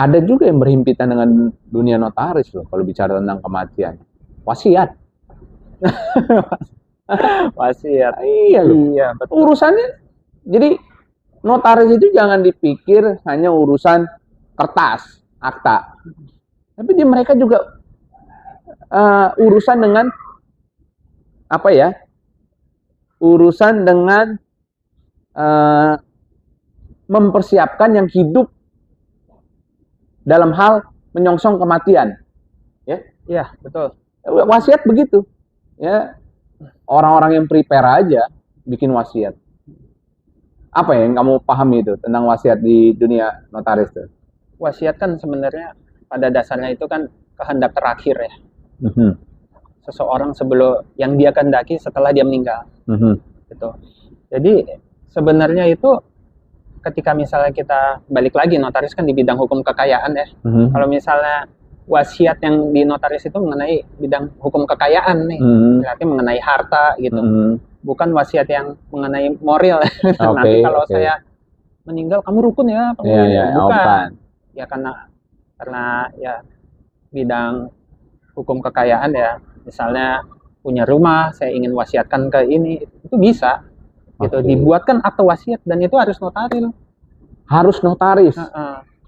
ada juga yang berhimpitan dengan dunia notaris loh kalau bicara tentang kematian. Wasiat. Wasiat. Iya loh. Iya, betul. Urusannya, jadi notaris itu jangan dipikir hanya urusan kertas, akta. Tapi mereka juga urusan dengan apa ya? Urusan dengan mempersiapkan yang hidup dalam hal menyongsong kematian. Ya, Iya, betul. wasiat begitu. Ya, orang-orang yang prepare aja bikin wasiat. Apa yang kamu pahami itu tentang wasiat di dunia notaris tuh? Wasiat kan sebenarnya pada dasarnya itu kan kehendak terakhir ya. Seseorang sebelum yang dia kehendaki setelah dia meninggal. Gitu. Jadi sebenarnya itu ketika misalnya kita balik lagi, notaris kan di bidang hukum kekayaan ya. Kalau misalnya wasiat yang di notaris itu mengenai bidang hukum kekayaan nih, berarti mengenai harta gitu. Bukan wasiat yang mengenai moral. Nanti kalau saya meninggal kamu rukun ya, bukan. Ya karena ya bidang hukum kekayaan ya, misalnya punya rumah, saya ingin wasiatkan ke ini, itu bisa. Gitu, dibuatkan akte wasiat dan itu harus notaris. Harus notaris.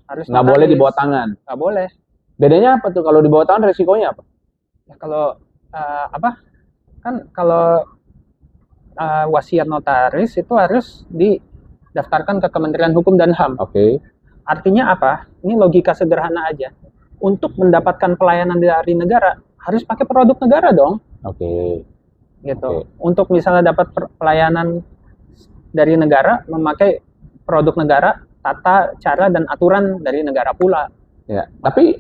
Harus nggak boleh di bawah tangan. Nggak boleh. Bedanya apa tuh kalau di bawah tangan, resikonya apa? Ya, kalau kalau wasiat notaris itu harus didaftarkan ke Kementerian Hukum dan HAM. Artinya apa? Ini logika sederhana aja. Untuk mendapatkan pelayanan dari negara harus pakai produk negara dong. Gitu. Untuk misalnya dapat pelayanan dari negara, memakai produk negara, tata cara dan aturan dari negara pula. Ya, tapi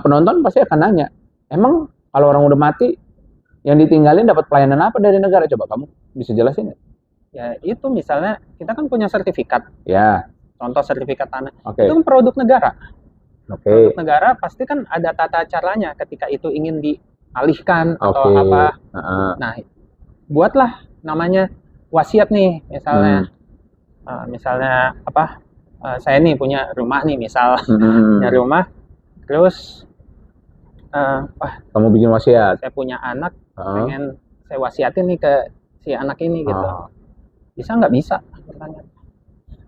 penonton pasti akan nanya, emang kalau orang udah mati yang ditinggalin dapat pelayanan apa dari negara? Coba kamu bisa jelasin nggak? Ya itu misalnya kita kan punya sertifikat. Ya. Contoh sertifikat tanah. Itu kan produk negara. Produk negara pasti kan ada tata caranya ketika itu ingin dialihkan atau apa. Nah, buatlah namanya wasiat nih, misalnya. Misalnya apa? Saya nih punya rumah nih, misal punya rumah, terus kamu bikin wasiat. Saya punya anak, pengen saya wasiatin nih ke si anak ini gitu. Bisa nggak? Bisa, pertanyaan.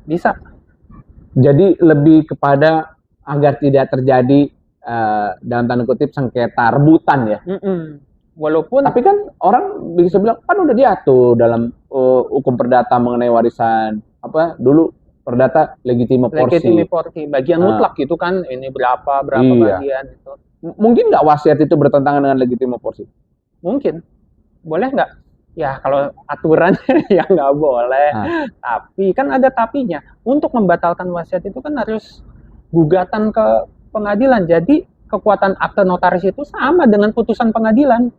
Bisa. Jadi lebih kepada agar tidak terjadi dalam tanda kutip sengketa rebutan ya. Walaupun tapi kan orang bisa bilang kan udah diatur dalam hukum perdata mengenai warisan apa dulu perdata legitime porsi bagian mutlak gitu kan, ini berapa bagian itu. Mungkin nggak wasiat itu bertentangan dengan legitime porsi? Mungkin. Boleh nggak? Ya kalau aturannya ya nggak boleh. Tapi kan ada tapinya. Untuk membatalkan wasiat itu kan harus gugatan ke pengadilan. Jadi kekuatan akte notaris itu sama dengan putusan pengadilan.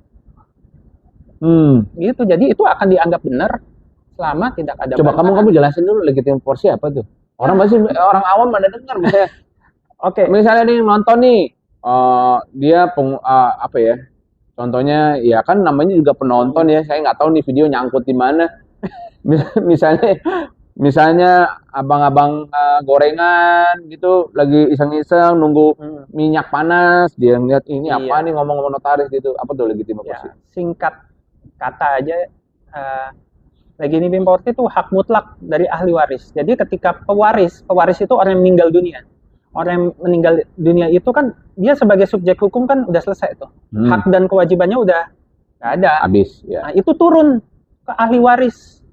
Gitu. Jadi itu akan dianggap benar selama tidak ada. Coba kamu jelasin dulu legitime porsi apa tuh? Orang masih orang awam mana dengar misalnya. Misalnya nih nonton nih, dia apa ya? Contohnya ya kan namanya juga penonton ya. Saya nggak tahu nih video nyangkut di mana. Misalnya abang-abang gorengan gitu lagi iseng-iseng nunggu minyak panas, dia ngeliat ini apa nih ngomong-ngomong notaris gitu. Apa tuh legitime porsi? Singkat kata aja, legitime porsi itu hak mutlak dari ahli waris. Jadi ketika pewaris itu orang yang meninggal dunia. Orang yang meninggal dunia itu kan dia sebagai subjek hukum kan udah selesai tuh. Hak dan kewajibannya udah nggak ada. Habis. Ya. Nah itu turun ke ahli waris.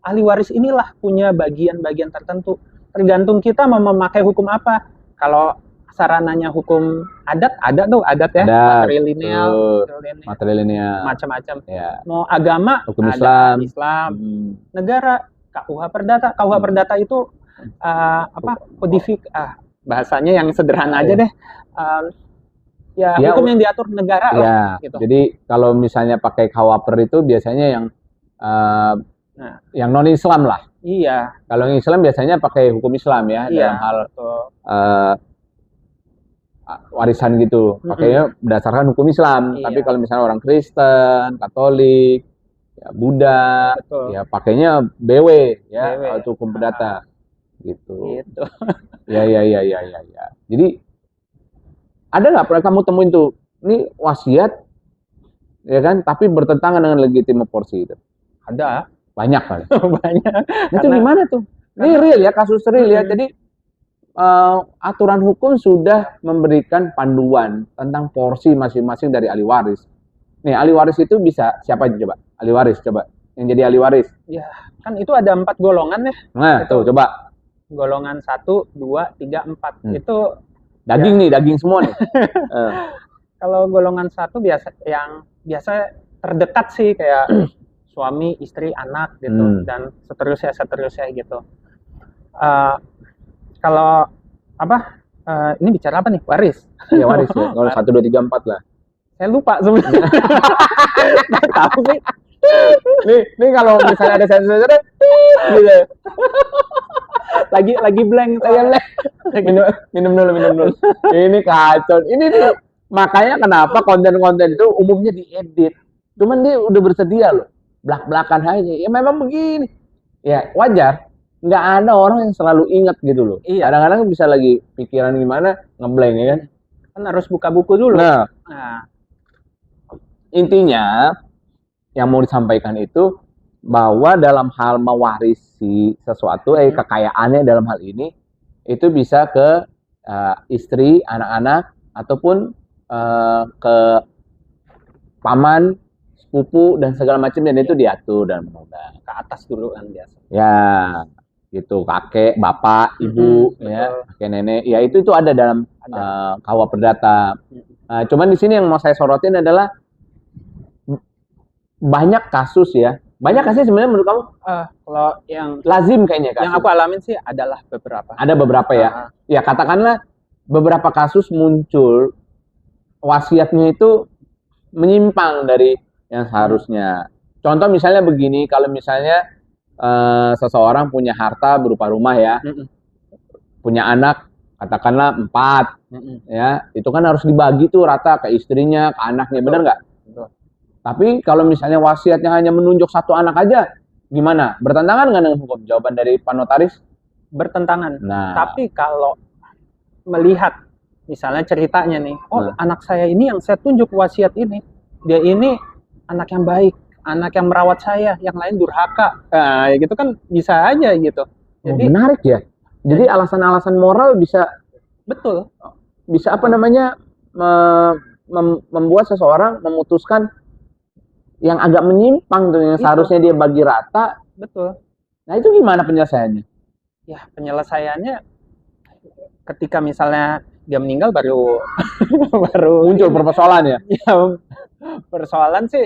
Ahli waris inilah punya bagian-bagian tertentu. Tergantung kita mau memakai hukum apa. Kalau sarananya hukum adat tuh adat ya, matrilineal, macam-macam. Ya. Mau agama, hukum Islam. Negara, KUH Perdata. KUH Perdata itu bahasanya yang sederhana aja deh. Hukum yang diatur negara lah. Gitu. Jadi kalau misalnya pakai KUHP itu biasanya yang non Islam lah. Iya. Kalau yang Islam biasanya pakai hukum Islam ya dalam hal warisan gitu. Pakainya berdasarkan hukum Islam. Tapi kalau misalnya orang Kristen, Katolik, ya Buddha, ya pakainya BW ya, atau hukum perdata. gitu. Gitu. Ya. Jadi ada nggak pernah kamu temuin tuh, ini wasiat, ya kan, tapi bertentangan dengan legitim aborsi itu? Ada. Banyak kali. Banyak. Itu gimana tuh? Ini real ya, kasus real ya. Jadi aturan hukum sudah memberikan panduan tentang porsi masing-masing dari ahli waris. Nih, ahli waris itu bisa siapa aja coba? Ahli waris coba. Yang jadi ahli waris. Ya, kan itu ada 4 golongan ya. Nah, tuh coba. Golongan 1, 2, 3, 4. Itu daging nih, daging semua nih. Kalau golongan 1 biasa terdekat sih, kayak suami, istri, anak gitu, dan seterusnya gitu. Kalau ini bicara apa nih? Waris. Ya waris ya. Kalau 1, 2, 3, 4 lah. Saya lupa sebenarnya. Nggak tahu sih. Nih kalau misalnya ada sensor-sensornya, gitu. lagi blank. Minum dulu. Ini kacau. Ini nih, makanya kenapa konten-konten itu umumnya diedit. Cuman dia udah bersedia loh, belak-belakan aja. Ya memang begini. Ya wajar. Nggak ada orang yang selalu ingat gitu loh. Iya. Kadang-kadang bisa lagi pikiran gimana, ngeblank ya kan. Kan harus buka buku dulu. Nah. Intinya yang mau disampaikan itu bahwa dalam hal mewarisi sesuatu, kekayaannya dalam hal ini itu bisa ke istri, anak-anak, ataupun ke paman, sepupu dan segala macam, dan itu diatur dan undang. Ke atas dulu kan biasa. Ya, gitu, kakek, bapak, ibu, ya, kakek, nenek, ya itu ada dalam KUH Perdata. Cuman di sini yang mau saya sorotin adalah banyak kasus ya. Banyak kasus sebenarnya menurut kamu? Kalau yang lazim kayaknya kasus. Yang aku alamin sih adalah beberapa. Ada beberapa ya. Ya katakanlah beberapa kasus muncul wasiatnya itu menyimpang dari yang seharusnya. Contoh misalnya begini, kalau misalnya seseorang punya harta berupa rumah ya, punya anak katakanlah 4, ya, itu kan harus dibagi tuh rata ke istrinya, ke anaknya, benar nggak? Tapi kalau misalnya wasiatnya hanya menunjuk 1 anak aja, gimana? Bertentangan nggak dengan hukum? Jawaban dari Pak Notaris? Bertentangan. Nah. Tapi kalau melihat misalnya ceritanya nih, anak saya ini yang saya tunjuk wasiat ini, dia ini anak yang baik, anak yang merawat saya, yang lain durhaka. Nah, ya gitu kan bisa aja gitu. Jadi menarik ya. Jadi alasan-alasan moral bisa, betul, bisa apa namanya, membuat seseorang memutuskan yang agak menyimpang tuh, yang seharusnya dia bagi rata. Betul. Nah itu gimana penyelesaiannya? Ya penyelesaiannya ketika misalnya dia meninggal baru muncul persoalan ya. Ya persoalan sih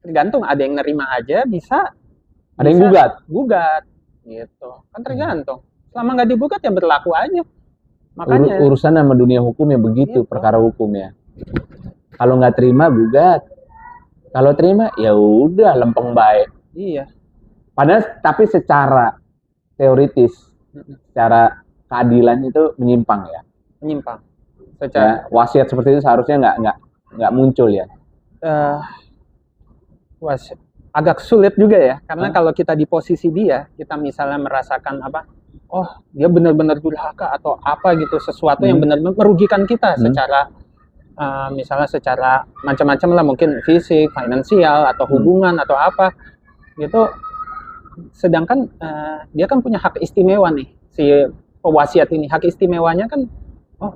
tergantung, ada yang nerima aja bisa yang gugat gitu kan, tergantung. Selama nggak digugat ya berlaku aja. Makanya urusan sama dunia hukum ya begitu, perkara hukum ya. Kalau nggak terima gugat, kalau terima ya udah lempeng baik. Iya. Padahal tapi secara teoritis, secara keadilan itu menyimpang ya. Menyimpang. Secara wasiat seperti itu seharusnya nggak muncul ya. Agak sulit juga ya, karena kalau kita di posisi dia, kita misalnya merasakan dia benar-benar durhaka atau apa gitu, sesuatu yang benar-benar merugikan kita secara misalnya secara macam-macam lah, mungkin fisik, finansial, atau hubungan atau apa gitu. Sedangkan dia kan punya hak istimewa nih, si pewasiat ini. Hak istimewanya kan,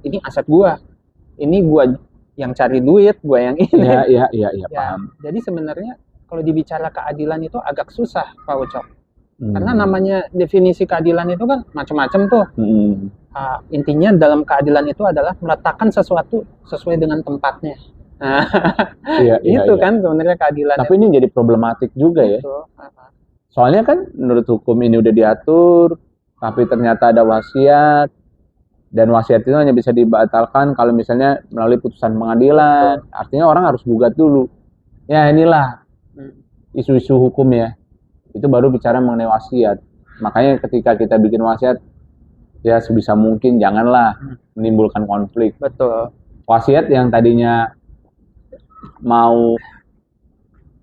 ini aset gua, ini gua yang cari duit, gua yang ini. Iya, paham. Jadi sebenarnya kalau dibicara keadilan itu agak susah, Pak Ucok. Karena namanya definisi keadilan itu kan macam-macam tuh. Intinya dalam keadilan itu adalah meletakkan sesuatu sesuai dengan tempatnya. Itu kan sebenarnya keadilan. Tapi ini jadi problematik juga ya. Soalnya kan menurut hukum ini udah diatur, tapi ternyata ada wasiat, dan wasiat itu hanya bisa dibatalkan kalau misalnya melalui putusan pengadilan. Artinya orang harus gugat dulu. Ya inilah isu-isu hukum ya. Itu baru bicara mengenai wasiat. Makanya ketika kita bikin wasiat, ya sebisa mungkin janganlah menimbulkan konflik. Betul. Wasiat yang tadinya mau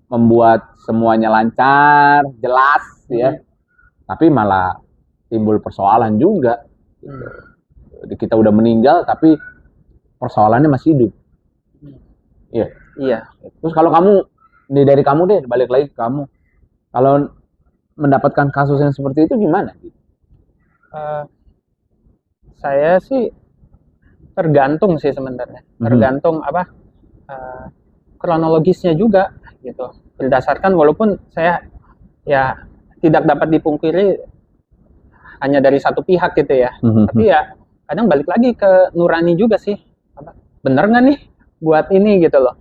membuat semuanya lancar, jelas ya, tapi malah timbul persoalan juga. Gitu. Jadi kita udah meninggal tapi persoalannya masih hidup. Iya. Iya. Terus kalau kamu dari kamu deh, balik lagi ke kamu. Kalau mendapatkan kasus yang seperti itu gimana? Saya sih tergantung sih sebenarnya. Tergantung kronologisnya juga gitu. Berdasarkan walaupun saya ya tidak dapat dipungkiri hanya dari satu pihak gitu ya. Tapi ya kadang balik lagi ke nurani juga sih. Bener nggak nih buat ini gitu loh.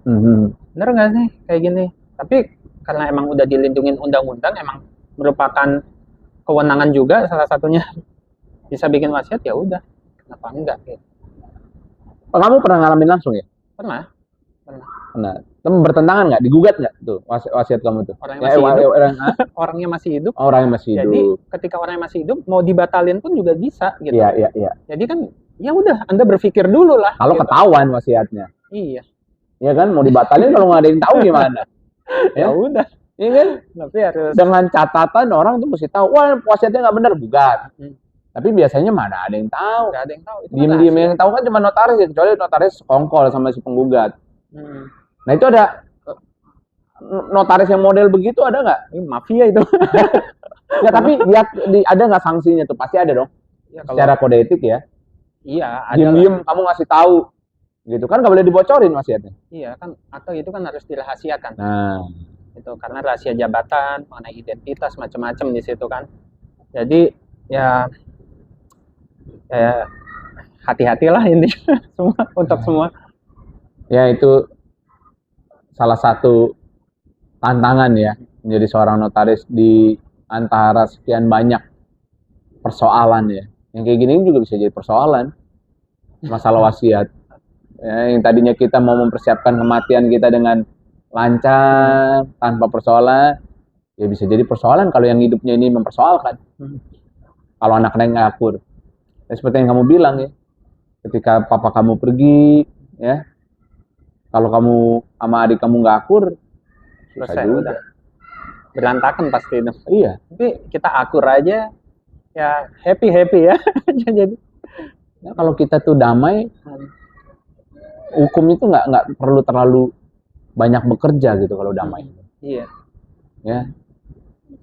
Bener nggak sih kayak gini? Tapi karena emang udah dilindungin undang-undang, emang merupakan kewenangan juga salah satunya bisa bikin wasiat, ya udah kenapa enggak gitu. Kamu pernah ngalamin langsung ya? Pernah. Kamu bertentangan nggak? Digugat nggak tuh wasiat kamu tuh? Orangnya masih hidup. Orangnya masih hidup. Orangnya masih hidup. Jadi ketika orangnya masih hidup mau dibatalin pun juga bisa gitu. Iya. Jadi kan ya udah, Anda berpikir dulu lah. Kalau gitu. Ketahuan wasiatnya. Iya. Iya kan, mau dibatalin kalau nggak ada yang tahu gimana? Ya udah. Iya kan? Tapi harus dengan catatan orang tuh mesti tahu, wah wasiatnya nggak benar, gugat. Tapi biasanya mana ada yang tahu? Nggak ada yang tahu. Diem-diem yang tahu kan cuma notaris ya, kecuali notaris sekongkol sama si penggugat. Nah itu ada notaris yang model begitu ada nggak? Mafia itu. Ya tapi ada nggak sanksinya tuh? Pasti ada dong. Ya, kalau secara kode etik ya. Iya. Diem-diem kamu ngasih tahu, gitu kan nggak boleh dibocorin wasiatnya. Iya kan, atau itu kan harus dirahasiakan. Nah. Itu karena rahasia jabatan, mengenai identitas macam-macam di situ kan. Jadi ya hati-hatilah ini semua untuk semua. Ya itu salah satu tantangan ya menjadi seorang notaris di antara sekian banyak persoalan ya. Yang kayak gini juga bisa jadi persoalan. Masalah wasiat. Ya, yang tadinya kita mau mempersiapkan kematian kita dengan lancar tanpa persoalan, ya bisa jadi persoalan kalau yang hidupnya ini mempersoalkan. Kalau anaknya nggak akur. Ya, seperti yang kamu bilang ya, ketika papa kamu pergi, ya, kalau kamu sama adik kamu nggak akur, selesai udah. Berantakan pasti itu. Iya. Tapi kita akur aja, ya happy ya. Jadi, nah, kalau kita tuh damai, hukum itu nggak perlu terlalu banyak bekerja gitu kalau damai. Iya. Ya,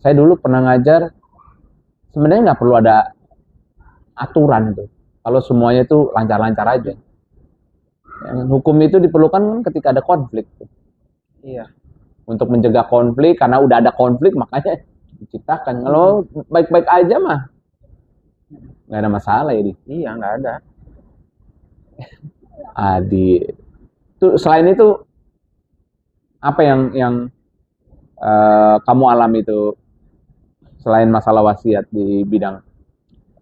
saya dulu pernah ngajar, sebenarnya nggak perlu ada aturan tuh. Kalau semuanya itu lancar-lancar aja. Yang hukum itu diperlukan ketika ada konflik. Iya. Untuk mencegah konflik, karena udah ada konflik makanya diciptakan. Kalau baik-baik aja mah nggak ada masalah ya. Iya, nggak ada. Adi. Tuh selain itu apa yang kamu alami itu selain masalah wasiat di bidang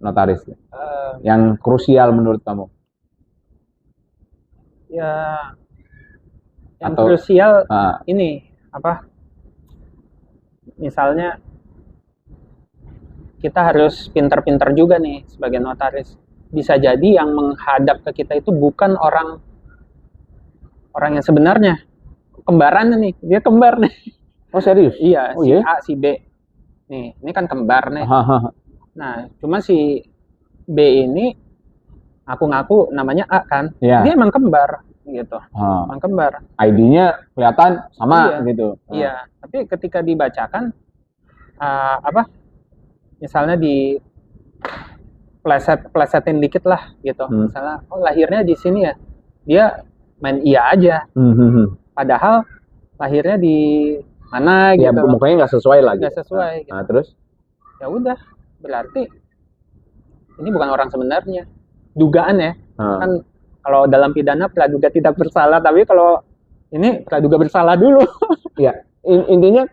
notaris yang krusial menurut kamu? Ya, yang krusial ini apa? Misalnya kita harus pintar-pintar juga nih sebagai notaris. Bisa jadi yang menghadap ke kita itu bukan orang yang sebenarnya, kembarannya nih, dia kembar nih. Oh serius? Iya, si A, si B. Nih, ini kan kembar nih. Nah, cuma si B ini ngaku-ngaku namanya A kan. Dia emang kembar gitu. Emang kembar. ID-nya kelihatan sama gitu. Iya, tapi ketika dibacakan misalnya di plesetin dikit lah gitu. Misalnya lahirnya di sini ya. Dia main iya aja. Padahal lahirnya di mana gitu. Ya, mukanya nggak sesuai lagi. Nggak sesuai. Gitu. Nah, terus? Ya udah, berarti ini bukan orang sebenarnya. Dugaan ya. Kan kalau dalam pidana praduga tidak bersalah, tapi kalau ini praduga bersalah dulu. Iya. Intinya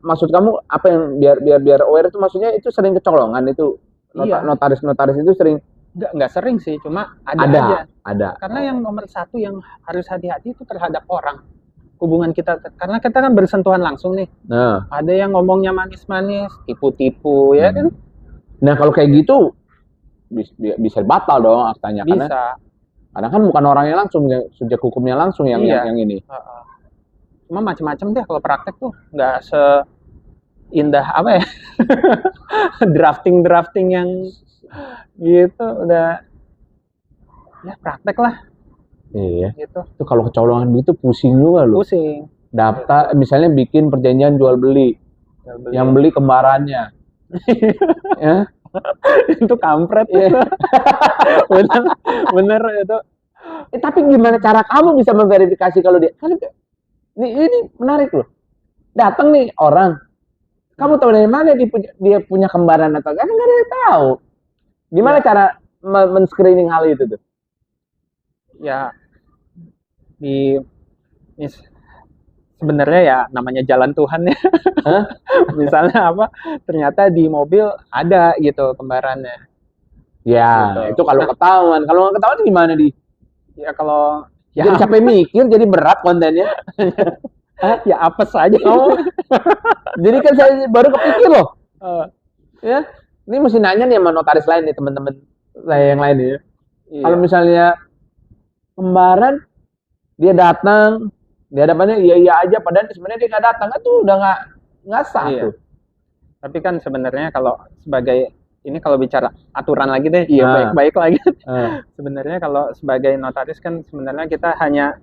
maksud kamu apa yang biar aware itu maksudnya itu sering kecolongan itu notaris itu sering. Nggak sering sih, cuma ada aja. Ada. Karena yang nomor satu yang harus hati-hati itu terhadap orang. Hubungan kita, karena kita kan bersentuhan langsung nih. Nah. Ada yang ngomongnya manis-manis, tipu-tipu, ya kan? Nah kalau kayak gitu bisa batal dong aktanya. Bisa. Karena kan bukan orangnya langsung, subjek hukumnya langsung yang ini. Cuma macam-macam deh kalau praktek tuh, nggak indah apa ya? drafting yang gitu udah ya praktek lah Iya. gitu. Itu kalau kecolongan gitu pusing juga loh. Pusing. Daftar misalnya bikin perjanjian jual beli. Yang beli kembarannya. Ya. Itu kampret. Iya. bener itu. Tapi gimana cara kamu bisa memverifikasi kalau dia kan ini menarik loh. Datang nih orang, kamu tahu dari mana dia punya kembaran atau kan nggak ada yang tahu. Gimana cara men-screening hal itu tuh? Ya sebenarnya ya namanya jalan Tuhan ya. Misalnya apa? Ternyata di mobil ada gitu kembarannya. Ya, gitu. Itu kalau ketahuan. Kalau nggak ketahuan gimana di? Ya kalau jadi capek mikir, jadi berat kontennya. Ya apa saja. Jadi kan saya baru kepikir loh. Ya, ini mesti nanya nih sama notaris lain nih teman-teman saya yang lain ya. Iya. Kalau misalnya kembaran dia datang, di hadapannya iya aja, padahal sebenarnya dia nggak datang, itu udah nggak sah tuh. Tapi kan sebenarnya kalau sebagai ini kalau bicara aturan lagi deh, baik-baik lagi. Sebenarnya kalau sebagai notaris kan sebenarnya kita hanya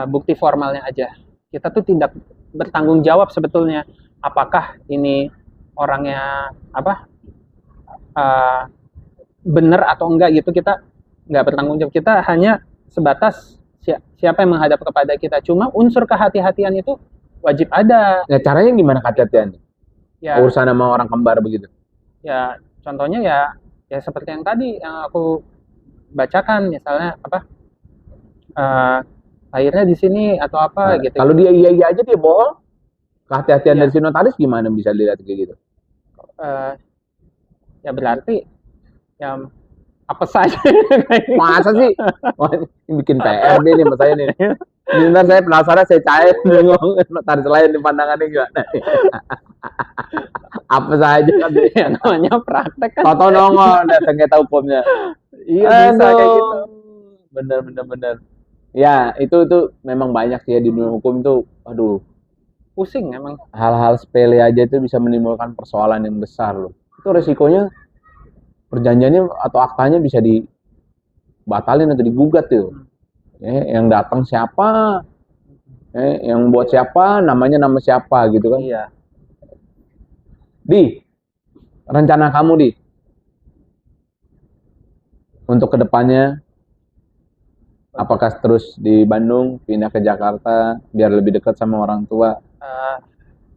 bukti formalnya aja. Kita tuh tidak bertanggung jawab sebetulnya apakah ini orangnya benar atau enggak gitu, kita nggak bertanggung jawab. Kita hanya sebatas siapa yang menghadap kepada kita. Cuma unsur kehati-hatian itu wajib ada. Ya caranya gimana kehati-hatian? Ya, urusan sama orang kembar begitu. Ya contohnya ya seperti yang tadi yang aku bacakan, misalnya lahirnya di sini atau apa gitu. Kalau dia iya aja dia bohong, kehati-hatian dari si notaris gimana bisa dilihat kayak gitu? Ya berarti ya apa saja. Masa sih? Wah, ini bikin PR nih sama saya nih. Bentar saya penasaran, saya cair notaris lain di pandangannya gimana. Apa saja kan ya, namanya praktek kan. Toto nongol ada sengketa hukumnya. Iya bisa kayak gitu. Bener. Ya itu memang banyak sih ya di dunia hukum tuh. Aduh, pusing emang. Hal-hal sepele aja itu bisa menimbulkan persoalan yang besar loh. Itu resikonya perjanjiannya atau aktanya bisa dibatalin atau digugat tuh. Yang datang siapa? Yang buat siapa? Namanya nama siapa gitu kan? Iya. Rencana kamu untuk kedepannya, apakah terus di Bandung, pindah ke Jakarta biar lebih dekat sama orang tua?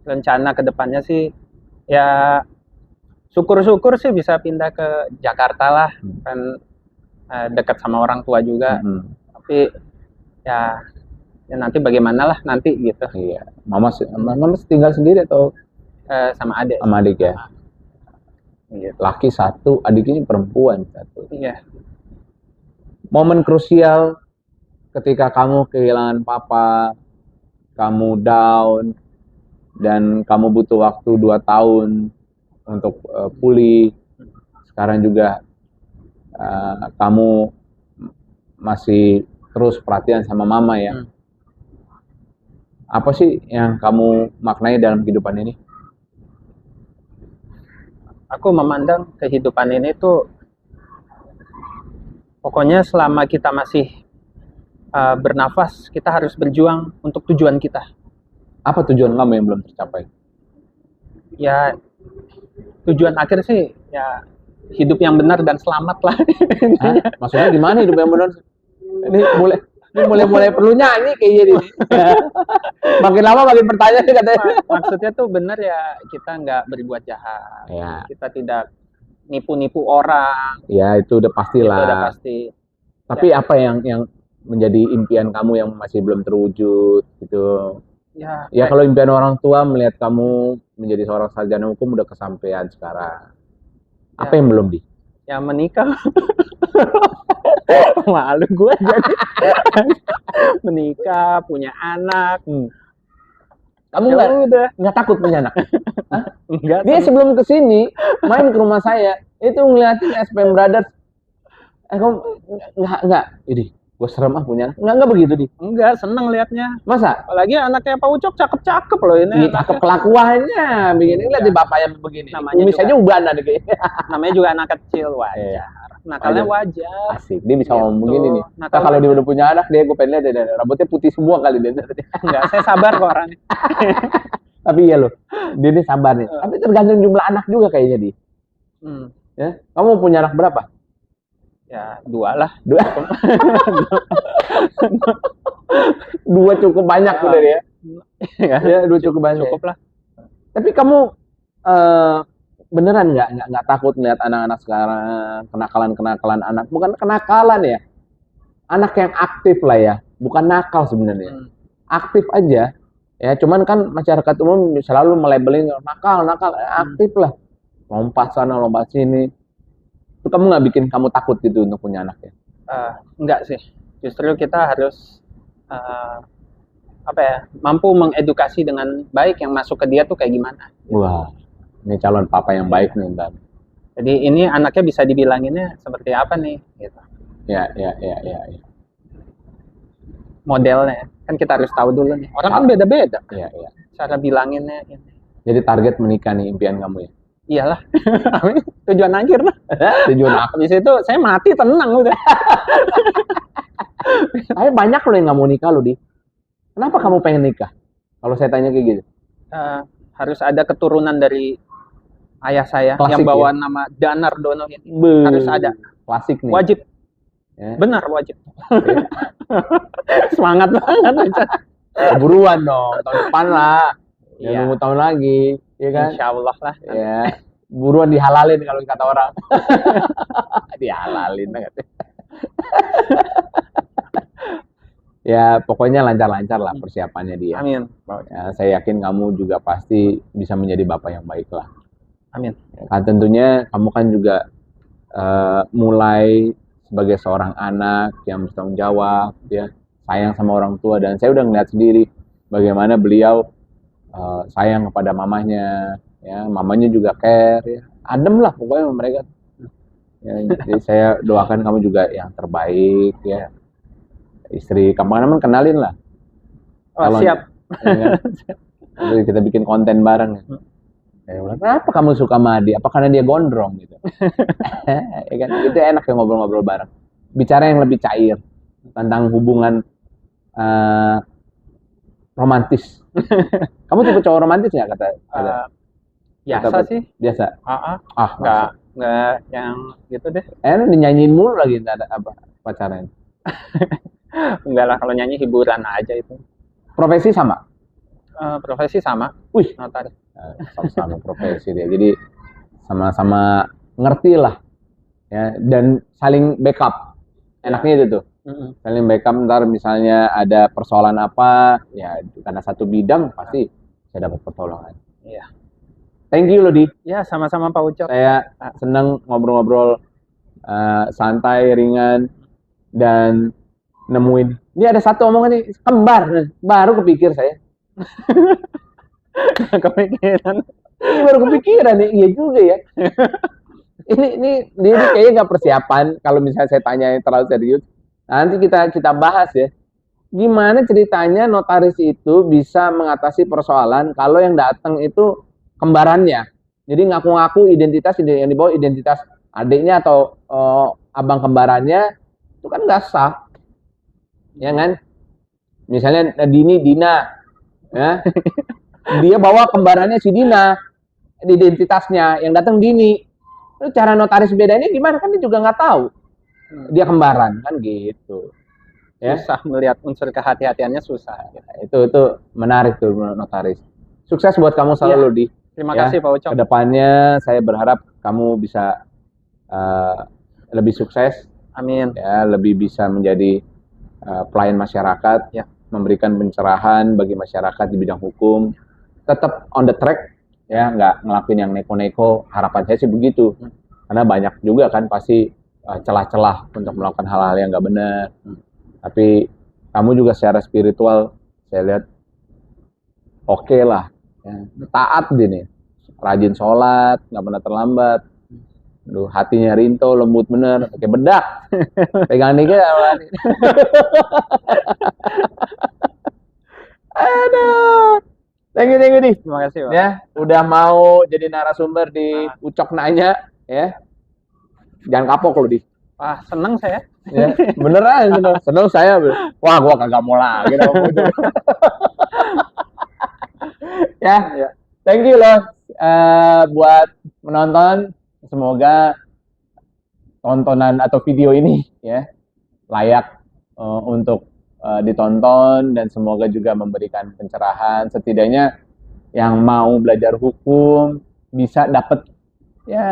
Rencana kedepannya sih ya syukur-syukur sih bisa pindah ke Jakarta lah, kan dekat sama orang tua juga. Tapi ya nanti bagaimana lah nanti gitu. Iya. Mama tinggal sendiri atau sama adik? Sama adik ya. Gitu. Laki satu, adiknya perempuan satu. Iya. Momen krusial ketika kamu kehilangan papa, kamu down, dan kamu butuh waktu 2 tahun untuk pulih. Sekarang juga kamu masih terus perhatian sama mama ya. Apa sih yang kamu maknai dalam kehidupan ini? Aku memandang kehidupan ini tuh pokoknya selama kita masih bernafas, kita harus berjuang untuk tujuan kita. Apa tujuan kamu yang belum tercapai? Ya tujuan akhir sih ya hidup yang benar dan selamat lah. Maksudnya gimana hidup yang benar? Ini mulai perlu nyanyi kayak gini. Makin lama makin pertanyaan katanya. Maksudnya tuh benar ya, kita nggak berbuat jahat. Ya. Kita tidak nipu-nipu orang. Ya itu udah pastilah. Itu udah pasti. Tapi ya, apa yang menjadi impian kamu yang masih belum terwujud gitu? Ya kalau impian orang tua melihat kamu menjadi seorang sarjana hukum udah kesampaian sekarang. Apa yang belum Ya menikah. Malu gue jadi menikah, punya anak. Kamu nggak takut punya anak? Enggak. Dia sebelum kesini main ke rumah saya itu ngeliatin SPM Brothers. Kamu nggak? Ini Gue serem punya anak. Enggak begitu di. Enggak, seneng liatnya. Masa? Apalagi anaknya Pak Ucok cakep-cakep loh ini. Ini cakep kelakuannya. Begini lihat di bapaknya begini. Kumis aja ubana deh kayaknya. Namanya juga anak kecil, wajar. Nakalnya wajar. Asik, dia bisa ngomong begini nih. Nah, kalau dia udah punya anak, dia gue pengen lihat deh, rambutnya putih semua kali dia. Enggak, saya sabar kok orangnya. Tapi iya loh, dia ini sabar nih. Tapi tergantung jumlah anak juga kayaknya di. Ya, kamu punya anak berapa? Ya 2 lah. 2. 2 cukup banyak udah ya. Ya 2 cukup banyak. Cukup lah. Tapi kamu beneran nggak takut melihat anak-anak sekarang kenakalan anak, bukan kenakalan ya, anak yang aktif lah ya, bukan nakal sebenarnya, aktif aja ya, cuman kan masyarakat umum selalu melabelin nakal, aktif lah, lompat sana lompat sini. Itu kamu nggak bikin kamu takut gitu untuk punya anak ya? Enggak sih, justru kita harus mampu mengedukasi dengan baik yang masuk ke dia tuh kayak gimana. Wah, ini calon papa yang baik nih ntar. Jadi ini anaknya bisa dibilanginnya seperti apa nih gitu. Ya. Modelnya kan kita harus tahu dulu nih. Orang kan beda-beda. Iya. Cara bilanginnya ini. Jadi target menikah nih impian kamu ya? Iyalah. Tujuan akhir lah. Tujuan akhir. Habis itu saya mati tenang udah. Tapi banyak loh yang nggak mau nikah loh, Di. Kenapa kamu pengen nikah? Kalau saya tanya kayak gitu. Harus ada keturunan dari ayah saya. Klasik, yang bawa nama Danardono ini. Harus ada. Klasik nih. Wajib. Ya. Benar, wajib. Semangat banget. Buruan dong, tahun depan lah. Ya, nunggu tahun lagi, ya kan? Insya Allah lah. Ya, buruan dihalalin kalau kata orang. Dihalalin. Ya, pokoknya lancar-lancar lah persiapannya dia. Amin. Ya, saya yakin kamu juga pasti bisa menjadi bapak yang baik lah. Amin. Kan tentunya kamu kan juga mulai sebagai seorang anak yang bertanggung jawab, ya, sayang sama orang tua, dan saya udah ngeliat sendiri bagaimana beliau sayang kepada mamanya, ya, mamanya juga care, ya, adem lah pokoknya sama mereka. Ya, jadi saya doakan kamu juga yang terbaik, ya. Istri kamu kenalin lah. Siap. Ya, kan? Kita bikin konten bareng. Ya, kenapa kamu suka sama dia? Apa karena dia gondrong gitu? Ya kan? Itu enak ya ngobrol-ngobrol bareng. Bicara yang lebih cair tentang hubungan romantis. Kamu tipe cowok romantis nggak kata? Biasa sih. Biasa. Nggak yang gitu deh. Dinyanyiin mulu lagi ada apa pacaran? Enggak lah, kalau nyanyi hiburan aja itu. Profesi sama? Profesi sama. Wih, notaris. Sama profesi dia. Jadi sama-sama ngerti lah, ya, dan saling backup. Enaknya itu tuh. Saling backup, ntar misalnya ada persoalan apa, ya karena satu bidang pasti saya dapat pertolongan. Iya. Thank you loh, Di. Ya, sama-sama Pak Ucok. Saya senang ngobrol-ngobrol santai, ringan, dan nemuin. Ini ada satu omongan nih, kembar. Baru kepikir saya. Kepikiran. Ini baru kepikiran nih, iya juga ya. Ini dia kayaknya nggak persiapan. Kalau misalnya saya tanya yang terlalu serius, nanti kita bahas ya. Gimana ceritanya notaris itu bisa mengatasi persoalan kalau yang datang itu kembarannya. Jadi ngaku-ngaku identitas yang dibawa identitas adiknya atau abang kembarannya, itu kan nggak sah. Ya kan? Misalnya Dina, ya. Dia bawa kembarannya si Dina, identitasnya, yang datang Dini. Itu cara notaris bedanya gimana? Kan dia juga nggak tahu. Dia kembaran, kan gitu. Ya? Susah melihat unsur kehati-hatiannya, susah. Itu menarik tuh notaris. Sukses buat kamu selalu, Di. Terima kasih Pak Ucok. Kedepannya saya berharap kamu bisa lebih sukses. Amin. Ya, lebih bisa menjadi pelayan masyarakat, ya, memberikan pencerahan bagi masyarakat di bidang hukum, tetap on the track, ya, nggak ngelakuin yang neko-neko. Harapan saya sih begitu, karena banyak juga kan pasti celah-celah untuk melakukan hal-hal yang nggak benar. Tapi kamu juga secara spiritual, saya lihat oke lah, ya. Taat gini, rajin sholat, nggak pernah terlambat, Aduh, hatinya Rinto lembut bener, pakai bedak. Pegang dikit apa? Aduh. Thank you nih. Terima kasih, Pak. Ya, udah mau jadi narasumber di Ucok Nanya ya. Jangan kapok lo, Di. Wah, seneng saya. Ya, beneran seneng saya. Wah, gua kagak mau lagi. Ya, thank you loh buat menonton. Semoga tontonan atau video ini ya layak untuk ditonton, dan semoga juga memberikan pencerahan. Setidaknya yang mau belajar hukum bisa dapat ya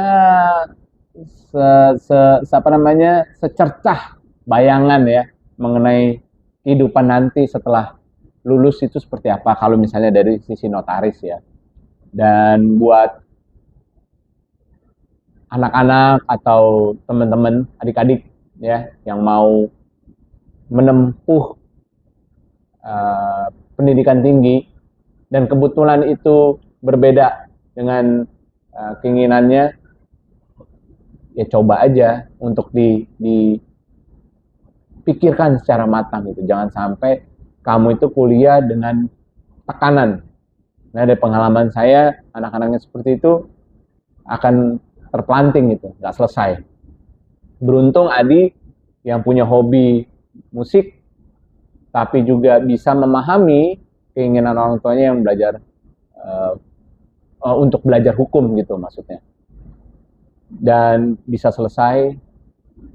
secercah bayangan ya mengenai kehidupan nanti setelah lulus itu seperti apa kalau misalnya dari sisi notaris ya. Dan buat anak-anak atau teman-teman adik-adik ya yang mau menempuh pendidikan tinggi dan kebetulan itu berbeda dengan keinginannya, ya coba aja untuk dipikirkan secara matang gitu. Jangan sampai kamu itu kuliah dengan tekanan. Nah, dari pengalaman saya, anak-anaknya seperti itu akan terpelanting gitu, nggak selesai. Beruntung Adi yang punya hobi musik, tapi juga bisa memahami keinginan orang tuanya yang belajar untuk belajar hukum gitu maksudnya, dan bisa selesai,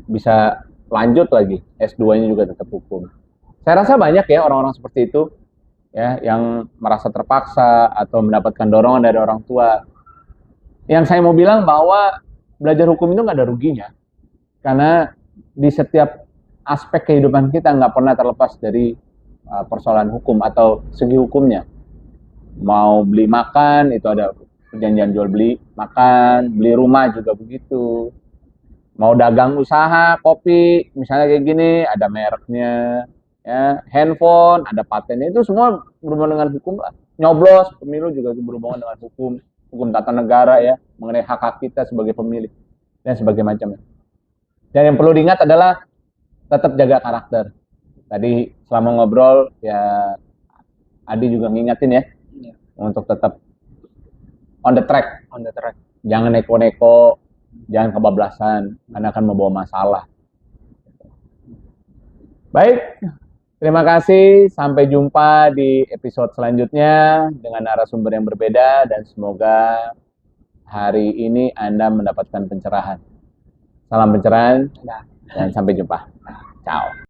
bisa lanjut lagi S2-nya juga tetap hukum. Saya rasa banyak ya orang-orang seperti itu ya yang merasa terpaksa atau mendapatkan dorongan dari orang tua. Yang saya mau bilang bahwa belajar hukum itu nggak ada ruginya, karena di setiap aspek kehidupan kita nggak pernah terlepas dari persoalan hukum atau segi hukumnya. Mau beli makan itu ada perjanjian jual beli makan, beli rumah juga begitu. Mau dagang usaha kopi misalnya kayak gini ada mereknya, ya handphone ada patennya, itu semua berhubungan dengan hukum lah. Nyoblos pemilu juga berhubungan dengan hukum tata negara ya, mengenai hak-hak kita sebagai pemilih dan sebagainya macamnya. Dan yang perlu diingat adalah tetap jaga karakter. Tadi selama ngobrol ya Adi juga ngingetin ya, untuk tetap on the track. Jangan neko-neko, jangan kebablasan, karena akan membawa masalah. Baik, terima kasih. Sampai jumpa di episode selanjutnya dengan narasumber yang berbeda, dan semoga hari ini Anda mendapatkan pencerahan. Salam pencerahan dan sampai jumpa. Ciao.